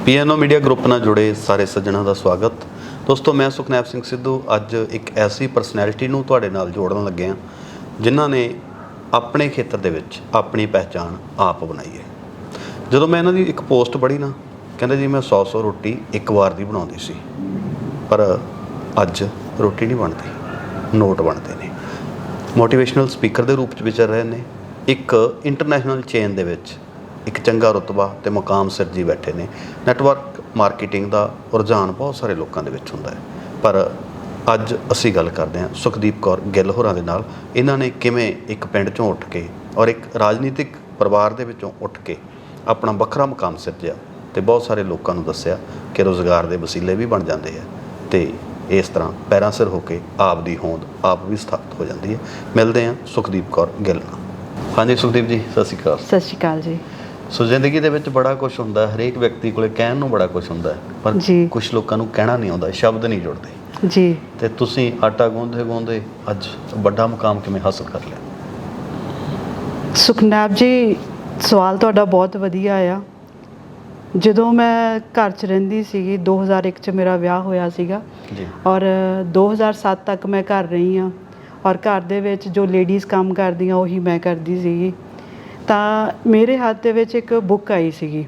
PNO media group ਨਾਲ ਜੁੜੇ ਸਾਰੇ ਸੱਜਣਾਂ ਦਾ ਸਵਾਗਤ। ਦੋਸਤੋ ਮੈਂ ਸੁਖਨੈਬ ਸਿੰਘ ਸਿੱਧੂ ਅੱਜ ਇੱਕ ਐਸੀ ਪਰਸਨੈਲਿਟੀ ਨੂੰ ਤੁਹਾਡੇ ਨਾਲ ਜੋੜਨ ਲੱਗੇ ਹਾਂ ਜਿਨ੍ਹਾਂ ਨੇ ਆਪਣੇ ਖੇਤਰ ਦੇ ਵਿੱਚ ਆਪਣੀ ਪਹਿਚਾਣ ਆਪ ਬਣਾਈ ਹੈ। ਜਦੋਂ ਮੈਂ ਇਹਨਾਂ ਦੀ ਇੱਕ ਪੋਸਟ ਪੜ੍ਹੀ ਨਾ, ਕਹਿੰਦੇ ਜੀ ਮੈਂ 100 ਰੋਟੀ ਇੱਕ ਵਾਰ ਦੀ ਬਣਾਉਂਦੀ ਸੀ, ਪਰ ਅੱਜ ਰੋਟੀ ਨਹੀਂ ਬਣਦੀ, ਨੋਟ ਬਣਦੇ ਨੇ। ਮੋਟੀਵੇਸ਼ਨਲ ਸਪੀਕਰ ਦੇ ਰੂਪ 'ਚ ਵਿਚਰ ਰਹੇ ਨੇ, ਇੱਕ ਇੰਟਰਨੈਸ਼ਨਲ ਚੇਨ ਦੇ ਵਿੱਚ ਇੱਕ ਚੰਗਾ ਰੁਤਬਾ ਅਤੇ ਮੁਕਾਮ ਸਿਰਜੀ ਬੈਠੇ ਨੇ। ਨੈਟਵਰਕ ਮਾਰਕੀਟਿੰਗ ਦਾ ਰੁਝਾਨ ਬਹੁਤ ਸਾਰੇ ਲੋਕਾਂ ਦੇ ਵਿੱਚ ਹੁੰਦਾ ਹੈ, ਪਰ ਅੱਜ ਅਸੀਂ ਗੱਲ ਕਰਦੇ ਹਾਂ ਸੁਖਦੀਪ ਕੌਰ ਗਿੱਲ ਹੋਰਾਂ ਦੇ ਨਾਲ। ਇਹਨਾਂ ਨੇ ਕਿਵੇਂ ਇੱਕ ਪਿੰਡ 'ਚੋਂ ਉੱਠ ਕੇ ਔਰ ਇੱਕ ਰਾਜਨੀਤਿਕ ਪਰਿਵਾਰ ਦੇ ਵਿੱਚੋਂ ਉੱਠ ਕੇ ਆਪਣਾ ਵੱਖਰਾ ਮੁਕਾਮ ਸਿਰਜਿਆ ਅਤੇ ਬਹੁਤ ਸਾਰੇ ਲੋਕਾਂ ਨੂੰ ਦੱਸਿਆ ਕਿ ਰੁਜ਼ਗਾਰ ਦੇ ਵਸੀਲੇ ਵੀ ਬਣ ਜਾਂਦੇ ਹੈ ਅਤੇ ਇਸ ਤਰ੍ਹਾਂ ਪੈਰਾਂ ਸਿਰ ਹੋ ਕੇ ਆਪ ਦੀ ਹੋਂਦ ਆਪ ਵੀ ਸਥਾਪਿਤ ਹੋ ਜਾਂਦੀ ਹੈ। ਮਿਲਦੇ ਹਾਂ ਸੁਖਦੀਪ ਕੌਰ ਗਿੱਲ ਨਾਲ। ਹਾਂਜੀ ਸੁਖਦੀਪ ਜੀ, ਸਤਿ ਸ਼੍ਰੀ ਅਕਾਲ। ਸਤਿ ਸ਼੍ਰੀ ਅਕਾਲ ਜੀ। ਸੋ ਜ਼ਿੰਦਗੀ ਦੇ ਵਿੱਚ ਬੜਾ ਕੁਛ ਹੁੰਦਾ, ਹਰੇਕ ਵਿਅਕਤੀ ਕੋਲੇ ਕਹਿਣ ਨੂੰ ਬੜਾ ਕੁਛ ਹੁੰਦਾ, ਪਰ ਕੁਛ ਲੋਕਾਂ ਨੂੰ ਕਹਿਣਾ ਨਹੀਂ ਆਉਂਦਾ, ਸ਼ਬਦ ਨਹੀਂ ਜੁੜਦੇ ਜੀ। ਤੇ ਤੁਸੀਂ ਆਟਾ ਗੁੰਨਦੇ ਅੱਜ ਵੱਡਾ ਮੁਕਾਮ ਕਿਵੇਂ ਹਾਸਲ ਕਰ ਲਿਆ? ਸੁਖਨੈਬ ਜੀ, ਸਵਾਲ ਤੁਹਾਡਾ ਬਹੁਤ ਵਧੀਆ ਆ। ਜਦੋਂ ਮੈਂ ਘਰ 'ਚ ਰਹਿੰਦੀ ਸੀਗੀ, 2001 'ਚ ਮੇਰਾ ਵਿਆਹ ਹੋਇਆ ਸੀਗਾ ਔਰ 2007 ਤੱਕ ਮੈਂ ਘਰ ਰਹੀ ਹਾਂ ਔਰ ਘਰ ਦੇ ਵਿੱਚ ਜੋ ਲੇਡੀਜ਼ ਕੰਮ ਕਰਦੀਆਂ ਉਹੀ ਮੈਂ ਕਰਦੀ ਸੀਗੀ। ਤਾਂ ਮੇਰੇ ਹੱਥ ਦੇ ਵਿੱਚ ਇੱਕ ਬੁੱਕ ਆਈ ਸੀਗੀ,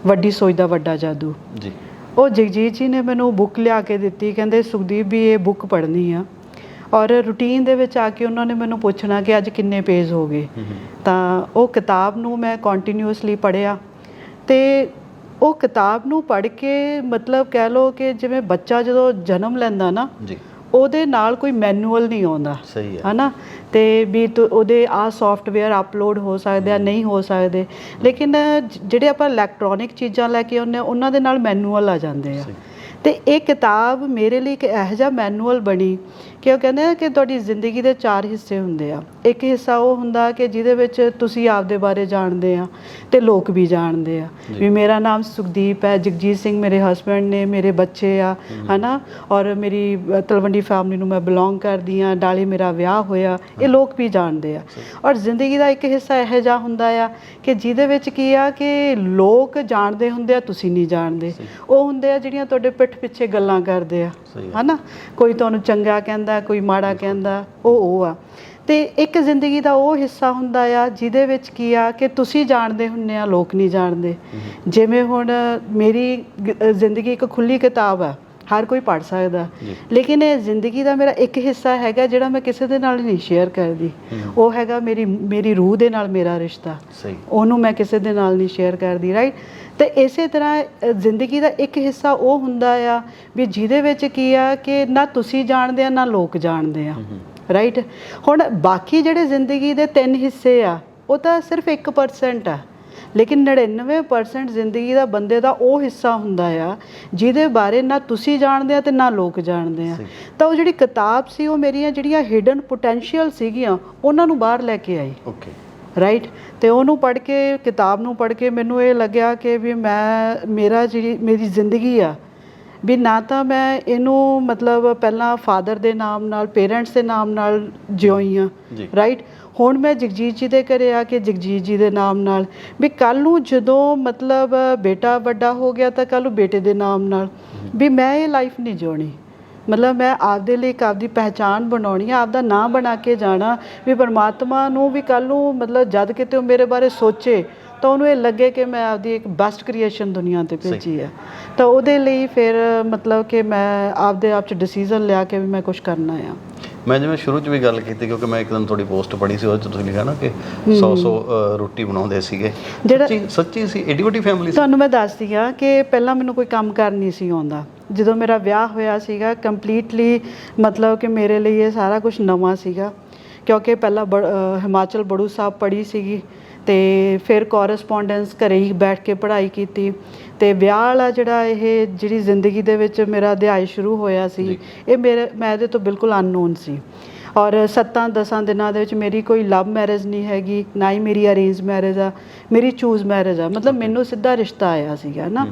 ਵੱਡੀ ਸੋਚ ਦਾ ਵੱਡਾ ਜਾਦੂ ਜੀ। ਉਹ ਜਗਜੀਤ ਜੀ ਨੇ ਮੈਨੂੰ ਬੁੱਕ ਲਿਆ ਕੇ ਦਿੱਤੀ, ਕਹਿੰਦੇ ਸੁਖਦੀਪ ਵੀ ਇਹ ਬੁੱਕ ਪੜ੍ਹਨੀ ਆ। ਔਰ ਰੂਟੀਨ ਦੇ ਵਿੱਚ ਆ ਕੇ ਉਹਨਾਂ ਨੇ ਮੈਨੂੰ ਪੁੱਛਣਾ ਕਿ ਅੱਜ ਕਿੰਨੇ ਪੇਜ ਹੋ ਗਏ। ਤਾਂ ਉਹ ਕਿਤਾਬ ਨੂੰ ਮੈਂ ਕੰਟੀਨਿਊਸਲੀ ਪੜ੍ਹਿਆ ਅਤੇ ਉਹ ਕਿਤਾਬ ਨੂੰ ਪੜ੍ਹ ਕੇ ਮਤਲਬ ਕਹਿ ਲਓ ਕਿ ਜਿਵੇਂ ਬੱਚਾ ਜਦੋਂ ਜਨਮ ਲੈਂਦਾ ਨਾ ਜੀ, ਉਹਦੇ ਨਾਲ ਕੋਈ ਮੈਨੂਅਲ ਨਹੀਂ ਆਉਂਦਾ, ਸਹੀ ਹੈ ਨਾ। ਅਤੇ ਵੀ ਉਹਦੇ ਆਹ ਸੋਫਟਵੇਅਰ ਅਪਲੋਡ ਹੋ ਸਕਦੇ ਆ, ਨਹੀਂ ਹੋ ਸਕਦੇ, ਲੇਕਿਨ ਜਿਹੜੇ ਆਪਾਂ ਇਲੈਕਟ੍ਰੋਨਿਕ ਚੀਜ਼ਾਂ ਲੈ ਕੇ ਆਉਂਦੇ ਹਾਂ ਉਹਨਾਂ ਦੇ ਨਾਲ ਮੈਨੂਅਲ ਆ ਜਾਂਦੇ ਆ। ਅਤੇ ਇਹ ਕਿਤਾਬ ਮੇਰੇ ਲਈ ਇੱਕ ਇਹੋ ਜਿਹਾ ਮੈਨੂਅਲ ਬਣੀ ਕਿ ਉਹ ਕਹਿੰਦੇ ਆ ਕਿ ਤੁਹਾਡੀ ਜ਼ਿੰਦਗੀ ਦੇ 4 ਹਿੱਸੇ ਹੁੰਦੇ ਆ। ਇੱਕ ਹਿੱਸਾ ਉਹ ਹੁੰਦਾ ਕਿ ਜਿਹਦੇ ਵਿੱਚ ਤੁਸੀਂ ਆਪਦੇ ਬਾਰੇ ਜਾਣਦੇ ਆ ਅਤੇ ਲੋਕ ਵੀ ਜਾਣਦੇ ਆ ਵੀ ਮੇਰਾ ਨਾਮ ਸੁਖਦੀਪ ਹੈ, ਜਗਜੀਤ ਸਿੰਘ ਮੇਰੇ ਹਸਬੈਂਡ ਨੇ, ਮੇਰੇ ਬੱਚੇ ਆ, ਹੈ ਨਾ, ਔਰ ਮੇਰੀ ਤਲਵੰਡੀ ਫੈਮਿਲੀ ਨੂੰ ਮੈਂ ਬਿਲੋਂਗ ਕਰਦੀ ਹਾਂ, ਨਾਲੇ ਮੇਰਾ ਵਿਆਹ ਹੋਇਆ, ਇਹ ਲੋਕ ਵੀ ਜਾਣਦੇ ਆ। ਔਰ ਜ਼ਿੰਦਗੀ ਦਾ ਇੱਕ ਹਿੱਸਾ ਇਹੋ ਜਿਹਾ ਹੁੰਦਾ ਆ ਕਿ ਜਿਹਦੇ ਵਿੱਚ ਕੀ ਆ ਕਿ ਲੋਕ ਜਾਣਦੇ ਹੁੰਦੇ ਆ, ਤੁਸੀਂ ਨਹੀਂ ਜਾਣਦੇ। ਉਹ ਹੁੰਦੇ ਆ ਜਿਹੜੀਆਂ ਤੁਹਾਡੇ ਪਿੱਠ ਪਿੱਛੇ ਗੱਲਾਂ ਕਰਦੇ ਆ, ਹੈ ਨਾ, ਕੋਈ ਤੁਹਾਨੂੰ ਚੰਗਾ ਕਹਿੰਦਾ, ਕੋਈ ਮਾੜਾ ਕਹਿੰਦਾ, ਉਹ ਆ। ਅਤੇ ਇੱਕ ਜ਼ਿੰਦਗੀ ਦਾ ਉਹ ਹਿੱਸਾ ਹੁੰਦਾ ਆ ਜਿਹਦੇ ਵਿੱਚ ਕੀ ਆ ਕਿ ਤੁਸੀਂ ਜਾਣਦੇ ਹੁੰਦੇ ਆ, ਲੋਕ ਨਹੀਂ ਜਾਣਦੇ। ਜਿਵੇਂ ਹੁਣ ਮੇਰੀ ਜ਼ਿੰਦਗੀ ਇੱਕ ਖੁੱਲ੍ਹੀ ਕਿਤਾਬ ਆ, ਹਰ ਕੋਈ ਪੜ੍ਹ ਸਕਦਾ, ਲੇਕਿਨ ਇਹ ਜ਼ਿੰਦਗੀ ਦਾ ਮੇਰਾ ਇੱਕ ਹਿੱਸਾ ਹੈਗਾ ਜਿਹੜਾ ਮੈਂ ਕਿਸੇ ਦੇ ਨਾਲ ਨਹੀਂ ਸ਼ੇਅਰ ਕਰਦੀ। ਉਹ ਹੈਗਾ ਮੇਰੀ ਰੂਹ ਦੇ ਨਾਲ ਮੇਰਾ ਰਿਸ਼ਤਾ, ਉਹਨੂੰ ਮੈਂ ਕਿਸੇ ਦੇ ਨਾਲ ਨਹੀਂ ਸ਼ੇਅਰ ਕਰਦੀ, ਰਾਈਟ। ਅਤੇ ਇਸੇ ਤਰ੍ਹਾਂ ਜ਼ਿੰਦਗੀ ਦਾ ਇੱਕ ਹਿੱਸਾ ਉਹ ਹੁੰਦਾ ਆ ਵੀ ਜਿਹਦੇ ਵਿੱਚ ਕੀ ਆ ਕਿ ਨਾ ਤੁਸੀਂ ਜਾਣਦੇ ਆ ਨਾ ਲੋਕ ਜਾਣਦੇ ਆ, ਰਾਈਟ। ਹੁਣ ਬਾਕੀ ਜਿਹੜੇ ਜ਼ਿੰਦਗੀ ਦੇ 3 ਹਿੱਸੇ ਆ ਉਹ ਤਾਂ ਸਿਰਫ 1% ਆ, ਲੇਕਿਨ 99% ਜ਼ਿੰਦਗੀ ਦਾ ਬੰਦੇ ਦਾ ਉਹ ਹਿੱਸਾ ਹੁੰਦਾ ਆ ਜਿਹਦੇ ਬਾਰੇ ਨਾ ਤੁਸੀਂ ਜਾਣਦੇ ਆ ਅਤੇ ਨਾ ਲੋਕ ਜਾਣਦੇ ਆ। ਤਾਂ ਉਹ ਜਿਹੜੀ ਕਿਤਾਬ ਸੀ ਉਹ ਮੇਰੀਆਂ ਜਿਹੜੀਆਂ ਹਿਡਨ ਪੋਟੈਂਸ਼ੀਅਲ ਸੀਗੀਆਂ ਉਹਨਾਂ ਨੂੰ ਬਾਹਰ ਲੈ ਕੇ ਆਈ, ਰਾਈਟ। ਅਤੇ ਉਹਨੂੰ ਪੜ੍ਹ ਕੇ, ਕਿਤਾਬ ਨੂੰ ਪੜ੍ਹ ਕੇ ਮੈਨੂੰ ਇਹ ਲੱਗਿਆ ਕਿ ਵੀ ਮੇਰੀ ਜ਼ਿੰਦਗੀ ਆ ਵੀ ਨਾ ਤਾਂ ਮੈਂ ਇਹਨੂੰ ਮਤਲਬ ਪਹਿਲਾਂ ਫਾਦਰ ਦੇ ਨਾਮ ਨਾਲ, ਪੇਰੈਂਟਸ ਦੇ ਨਾਮ ਨਾਲ ਜਿਉਈ ਹਾਂ, ਰਾਈਟ। ਹੁਣ ਮੈਂ ਜਗਜੀਤ ਜੀ ਦੇ ਘਰੇ ਆ ਕੇ ਜਗਜੀਤ ਜੀ ਦੇ ਨਾਮ ਨਾਲ, ਵੀ ਕੱਲ੍ਹ ਨੂੰ ਜਦੋਂ ਮਤਲਬ ਬੇਟਾ ਵੱਡਾ ਹੋ ਗਿਆ ਤਾਂ ਕੱਲ੍ਹ ਨੂੰ ਬੇਟੇ ਦੇ ਨਾਮ ਨਾਲ, ਵੀ ਮੈਂ ਇਹ ਲਾਈਫ ਨਹੀਂ ਜਿਉਣੀ। ਮਤਲਬ ਮੈਂ ਆਪਦੇ ਲਈ ਇੱਕ ਆਪਦੀ ਪਹਿਚਾਣ ਬਣਾਉਣੀ ਆ, ਆਪਦਾ ਨਾਂ ਬਣਾ ਕੇ ਜਾਣਾ ਵੀ ਪਰਮਾਤਮਾ ਨੂੰ ਵੀ ਕੱਲ੍ਹ ਨੂੰ ਮਤਲਬ ਜਦ ਕਿਤੇ ਉਹ ਮੇਰੇ ਬਾਰੇ ਸੋਚੇ ਤਾਂ ਉਹਨੂੰ ਇਹ ਲੱਗੇ ਕਿ ਮੈਂ ਆਪਦੀ ਇੱਕ ਬੈਸਟ ਕ੍ਰੀਏਸ਼ਨ ਦੁਨੀਆ 'ਤੇ ਭੇਜੀ ਆ। ਤਾਂ ਉਹਦੇ ਲਈ ਫਿਰ ਮਤਲਬ ਕਿ ਮੈਂ ਆਪਦੇ ਆਪ 'ਚ ਡਿਸੀਜ਼ਨ ਲਿਆ ਕਿ ਵੀ ਮੈਂ ਕੁਛ ਕਰਨਾ ਆ। ਮੈਂ ਜਿਵੇਂ ਸ਼ੁਰੂ 'ਚ ਵੀ ਗੱਲ ਕੀਤੀ, ਕਿਉਂਕਿ ਮੈਂ ਇੱਕ ਦਿਨ ਤੁਹਾਡੀ ਪੋਸਟ ਪੜ੍ਹੀ ਸੀ, ਉਹਦੇ 'ਚ ਤੁਸੀਂ ਲਿਖਿਆ ਨਾ ਕਿ 100 ਰੋਟੀ ਬਣਾਉਂਦੇ ਸੀਗੇ, ਜਿਹੜਾ ਸੱਚੀ ਸੀ। ਏਡੀ ਵੱਡੀ ਫੈਮਿਲੀ ਸੀ? ਤੁਹਾਨੂੰ ਮੈਂ ਦੱਸਦੀ ਹਾਂ ਕਿ ਪਹਿਲਾਂ ਮੈਨੂੰ ਕੋਈ ਕੰਮ ਕਾਰ ਨਹੀਂ ਸੀ ਆਉਂਦਾ। ਜਦੋਂ ਮੇਰਾ ਵਿਆਹ ਹੋਇਆ ਸੀਗਾ ਕੰਪਲੀਟਲੀ ਮਤਲਬ ਕਿ ਮੇਰੇ ਲਈ ਇਹ ਸਾਰਾ ਕੁਛ ਨਵਾਂ ਸੀਗਾ, ਕਿਉਂਕਿ ਪਹਿਲਾਂ ਹਿਮਾਚਲ ਬੜੂ ਸਾਹਿਬ ਪੜ੍ਹੀ ਸੀਗੀ ਅਤੇ ਫਿਰ ਕੋਰਸਪੋਂਡੈਂਸ ਘਰੇ ਹੀ ਬੈਠ ਕੇ ਪੜ੍ਹਾਈ ਕੀਤੀ। ਅਤੇ ਵਿਆਹ ਵਾਲਾ ਜਿਹੜੀ ਜ਼ਿੰਦਗੀ ਦੇ ਵਿੱਚ ਮੇਰਾ ਅਧਿਆਇ ਸ਼ੁਰੂ ਹੋਇਆ ਸੀ, ਇਹ ਮੈਂ ਇਹਦੇ ਤੋਂ ਬਿਲਕੁਲ ਅਨਨੋਨ ਸੀ। ਔਰ 7-10 ਦਿਨਾਂ ਦੇ ਵਿੱਚ ਮੇਰੀ ਕੋਈ ਲਵ ਮੈਰਿਜ ਨਹੀਂ ਹੈਗੀ, ਨਾ ਹੀ ਮੇਰੀ ਅਰੇਂਜ ਮੈਰਿਜ ਆ, ਮੇਰੀ ਚੂਜ਼ ਮੈਰਿਜ ਆ। ਮਤਲਬ ਮੈਨੂੰ ਸਿੱਧਾ ਰਿਸ਼ਤਾ ਆਇਆ ਸੀਗਾ ਨਾ।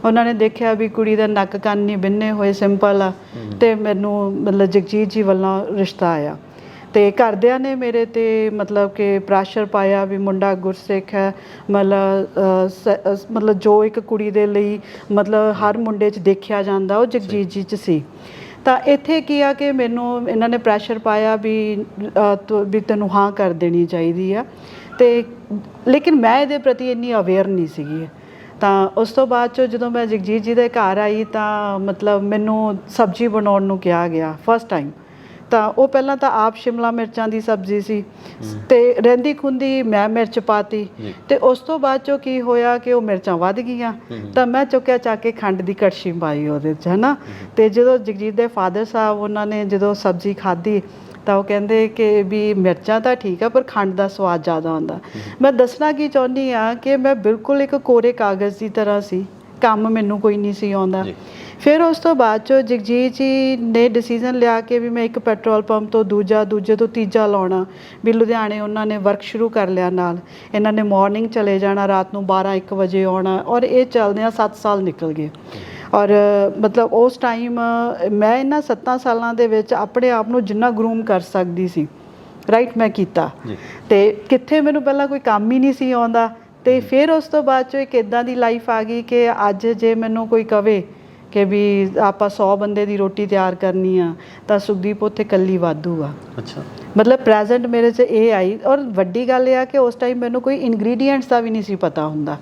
ਉਹਨਾਂ ਨੇ ਦੇਖਿਆ ਵੀ ਕੁੜੀ ਦਾ ਨੱਕ ਕੰਨ ਨਹੀਂ ਬਿੰਨੇ ਹੋਏ, ਸਿੰਪਲ ਆ, ਅਤੇ ਮੈਨੂੰ ਮਤਲਬ ਜਗਜੀਤ ਜੀ ਵੱਲੋਂ ਰਿਸ਼ਤਾ ਆਇਆ। ਤੇ ਘਰਦਿਆਂ ਨੇ ਮੇਰੇ ਤੇ ਮਤਲਬ ਕਿ ਪ੍ਰੈਸ਼ਰ ਪਾਇਆ ਵੀ ਮੁੰਡਾ ਗੁਰਸਿੱਖ ਹੈ, ਮਤਲਬ ਜੋ ਇੱਕ ਕੁੜੀ ਦੇ ਲਈ ਮਤਲਬ ਹਰ ਮੁੰਡੇ 'ਚ ਦੇਖਿਆ ਜਾਂਦਾ ਉਹ ਜਗਜੀਤ ਜੀ 'ਚ ਸੀ। ਤਾਂ ਇੱਥੇ ਕੀ ਆ ਕਿ ਮੈਨੂੰ ਇਹਨਾਂ ਨੇ ਪ੍ਰੈਸ਼ਰ ਪਾਇਆ ਵੀ ਤੈਨੂੰ ਹਾਂ ਕਰ ਦੇਣੀ ਚਾਹੀਦੀ ਆ, ਤੇ ਲੇਕਿਨ ਮੈਂ ਇਹਦੇ ਪ੍ਰਤੀ ਇੰਨੀ ਅਵੇਅਰ ਨਹੀਂ ਸੀਗੀ। ਤਾਂ ਉਸ ਤੋਂ ਬਾਅਦ 'ਚੋਂ ਜਦੋਂ ਮੈਂ ਜਗਜੀਤ ਜੀ ਦੇ ਘਰ ਆਈ ਤਾਂ ਮਤਲਬ ਮੈਨੂੰ ਸਬਜ਼ੀ ਬਣਾਉਣ ਨੂੰ ਕਿਹਾ ਗਿਆ ਫਸਟ ਟਾਈਮ। ਤਾਂ ਉਹ ਪਹਿਲਾਂ ਤਾਂ ਆਪ ਸ਼ਿਮਲਾ ਮਿਰਚਾਂ ਦੀ ਸਬਜ਼ੀ ਸੀ ਤੇ ਰਹਿੰਦੀ ਖੁੰਦੀ ਮੈਂ ਮਿਰਚ ਪਾਤੀ, ਤੇ ਉਸ ਤੋਂ ਬਾਅਦ 'ਚੋਂ ਕੀ ਹੋਇਆ ਕਿ ਉਹ ਮਿਰਚਾਂ ਵੱਧ ਗਈਆਂ ਤਾਂ ਮੈਂ ਚੁੱਕਿਆ ਚੱਕ ਕੇ ਖੰਡ ਦੀ ਕੜਛੀ ਪਾਈ ਉਹਦੇ 'ਚ, ਹੈ ਨਾ। ਤੇ ਜਦੋਂ ਜਗਜੀਤ ਦੇ ਫਾਦਰ ਸਾਹਿਬ ਉਹਨਾਂ ਨੇ ਜਦੋਂ ਸਬਜ਼ੀ ਖਾਧੀ ਤਾਂ ਉਹ ਕਹਿੰਦੇ ਕਿ ਵੀ ਮਿਰਚਾਂ ਤਾਂ ਠੀਕ ਆ ਪਰ ਖੰਡ ਦਾ ਸਵਾਦ ਜ਼ਿਆਦਾ ਆਉਂਦਾ। ਮੈਂ ਦੱਸਣਾ ਕੀ ਚਾਹੁੰਦੀ ਹਾਂ ਕਿ ਮੈਂ ਬਿਲਕੁਲ ਇੱਕ ਕੋਰੇ ਕਾਗਜ਼ ਦੀ ਤਰ੍ਹਾਂ ਸੀ, ਕੰਮ ਮੈਨੂੰ ਕੋਈ ਨਹੀਂ ਸੀ ਆਉਂਦਾ। ਫਿਰ ਉਸ ਤੋਂ ਬਾਅਦ 'ਚੋਂ ਜਗਜੀਤ ਜੀ ਨੇ ਡਿਸੀਜ਼ਨ ਲਿਆ ਕਿ ਵੀ ਮੈਂ ਇੱਕ ਪੈਟਰੋਲ ਪੰਪ ਤੋਂ ਦੂਜੇ ਤੋਂ ਤੀਜਾ ਲਾਉਣਾ, ਵੀ ਲੁਧਿਆਣੇ ਉਹਨਾਂ ਨੇ ਵਰਕ ਸ਼ੁਰੂ ਕਰ ਲਿਆ ਨਾਲ। ਇਹਨਾਂ ਨੇ ਮਾਰਨਿੰਗ ਚਲੇ ਜਾਣਾ, ਰਾਤ ਨੂੰ 12-1 ਵਜੇ ਆਉਣਾ, ਔਰ ਇਹ ਚੱਲਦਿਆਂ 7 ਸਾਲ ਨਿਕਲ ਗਏ। ਔਰ ਮਤਲਬ ਉਸ ਟਾਈਮ ਮੈਂ ਇਹਨਾਂ 7 ਸਾਲਾਂ ਦੇ ਵਿੱਚ ਆਪਣੇ ਆਪ ਨੂੰ ਜਿੰਨਾ ਗਰੂਮ ਕਰ ਸਕਦੀ ਸੀ ਰਾਈਟ ਮੈਂ ਕੀਤਾ। ਤੇ ਕਿੱਥੇ ਮੈਨੂੰ ਪਹਿਲਾਂ ਕੋਈ ਕੰਮ ਹੀ ਨਹੀਂ ਸੀ ਆਉਂਦਾ। ਤੇ ਫਿਰ ਉਸ ਤੋਂ ਬਾਅਦ 'ਚੋਂ ਇੱਕ ਇੱਦਾਂ ਦੀ ਲਾਈਫ ਆ ਗਈ ਕਿ ਅੱਜ ਜੇ ਮੈਨੂੰ ਕੋਈ ਕਵੇ ਕਿ ਵੀ ਆਪਾਂ 100 ਬੰਦੇ ਦੀ ਰੋਟੀ ਤਿਆਰ ਕਰਨੀ ਆ ਤਾਂ ਸੁਖਦੀਪ ਉੱਥੇ ਇਕੱਲੀ ਵਾਧੂ ਆ। ਅੱਛਾ, ਮਤਲਬ ਪ੍ਰੈਜ਼ੈਂਟ ਮੇਰੇ 'ਚ ਇਹ ਆਈ। ਔਰ ਵੱਡੀ ਗੱਲ ਇਹ ਆ ਕਿ ਉਸ ਟਾਈਮ ਮੈਨੂੰ ਕੋਈ ਇਨਗਰੀਡੀਐਂਟਸ ਦਾ ਵੀ ਨਹੀਂ ਸੀ ਪਤਾ ਹੁੰਦਾ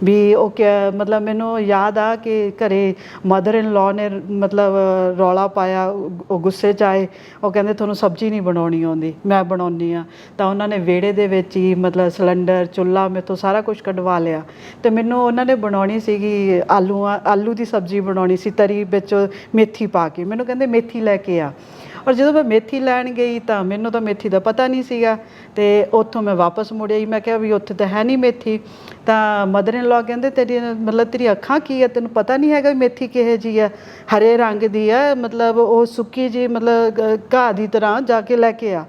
ਵੀ ਉਹ ਕਿਆ। ਮਤਲਬ ਮੈਨੂੰ ਯਾਦ ਆ ਕਿ ਘਰੇ ਮਦਰ ਇਨ ਲਾਅ ਨੇ ਮਤਲਬ ਰੌਲਾ ਪਾਇਆ, ਉਹ ਗੁੱਸੇ 'ਚ ਆਏ, ਉਹ ਕਹਿੰਦੇ ਤੁਹਾਨੂੰ ਸਬਜ਼ੀ ਨਹੀਂ ਬਣਾਉਣੀ ਆਉਂਦੀ, ਮੈਂ ਬਣਾਉਂਦੀ ਆ। ਤਾਂ ਉਹਨਾਂ ਨੇ ਵਿਹੜੇ ਦੇ ਵਿੱਚ ਹੀ ਮਤਲਬ ਸਿਲੰਡਰ ਚੁੱਲ੍ਹਾ ਮੇਰੇ ਤੋਂ ਸਾਰਾ ਕੁਝ ਕਢਵਾ ਲਿਆ। ਅਤੇ ਮੈਨੂੰ ਉਹਨਾਂ ਨੇ ਬਣਾਉਣੀ ਸੀਗੀ ਆਲੂ ਦੀ ਸਬਜ਼ੀ ਬਣਾਉਣੀ ਸੀ ਤਰੀ ਵਿੱਚ ਮੇਥੀ ਪਾ ਕੇ। ਮੈਨੂੰ ਕਹਿੰਦੇ ਮੇਥੀ ਲੈ ਕੇ ਆ। ਔਰ ਜਦੋਂ ਮੈਂ ਮੇਥੀ ਲੈਣ ਗਈ ਤਾਂ ਮੈਨੂੰ ਤਾਂ ਮੇਥੀ ਦਾ ਪਤਾ ਨਹੀਂ ਸੀਗਾ, ਅਤੇ ਉੱਥੋਂ ਮੈਂ ਵਾਪਸ ਮੁੜ ਆਈ। ਮੈਂ ਕਿਹਾ ਵੀ ਉੱਥੇ ਤਾਂ ਹੈ ਨਹੀਂ ਮੇਥੀ। ਤਾਂ ਮਦਰ ਇਨ ਲਾਅ ਕਹਿੰਦੇ ਤੇਰੀ ਅੱਖਾਂ ਕੀ ਹੈ, ਤੈਨੂੰ ਪਤਾ ਨਹੀਂ ਹੈਗਾ ਵੀ ਮੇਥੀ ਕਿਹੋ ਜਿਹੀ ਹੈ, ਹਰੇ ਰੰਗ ਦੀ ਹੈ, ਮਤਲਬ ਉਹ ਸੁੱਕੀ ਜਿਹੀ ਮਤਲਬ ਘਾਹ ਦੀ ਤਰ੍ਹਾਂ, ਜਾ ਕੇ ਲੈ ਕੇ ਆ।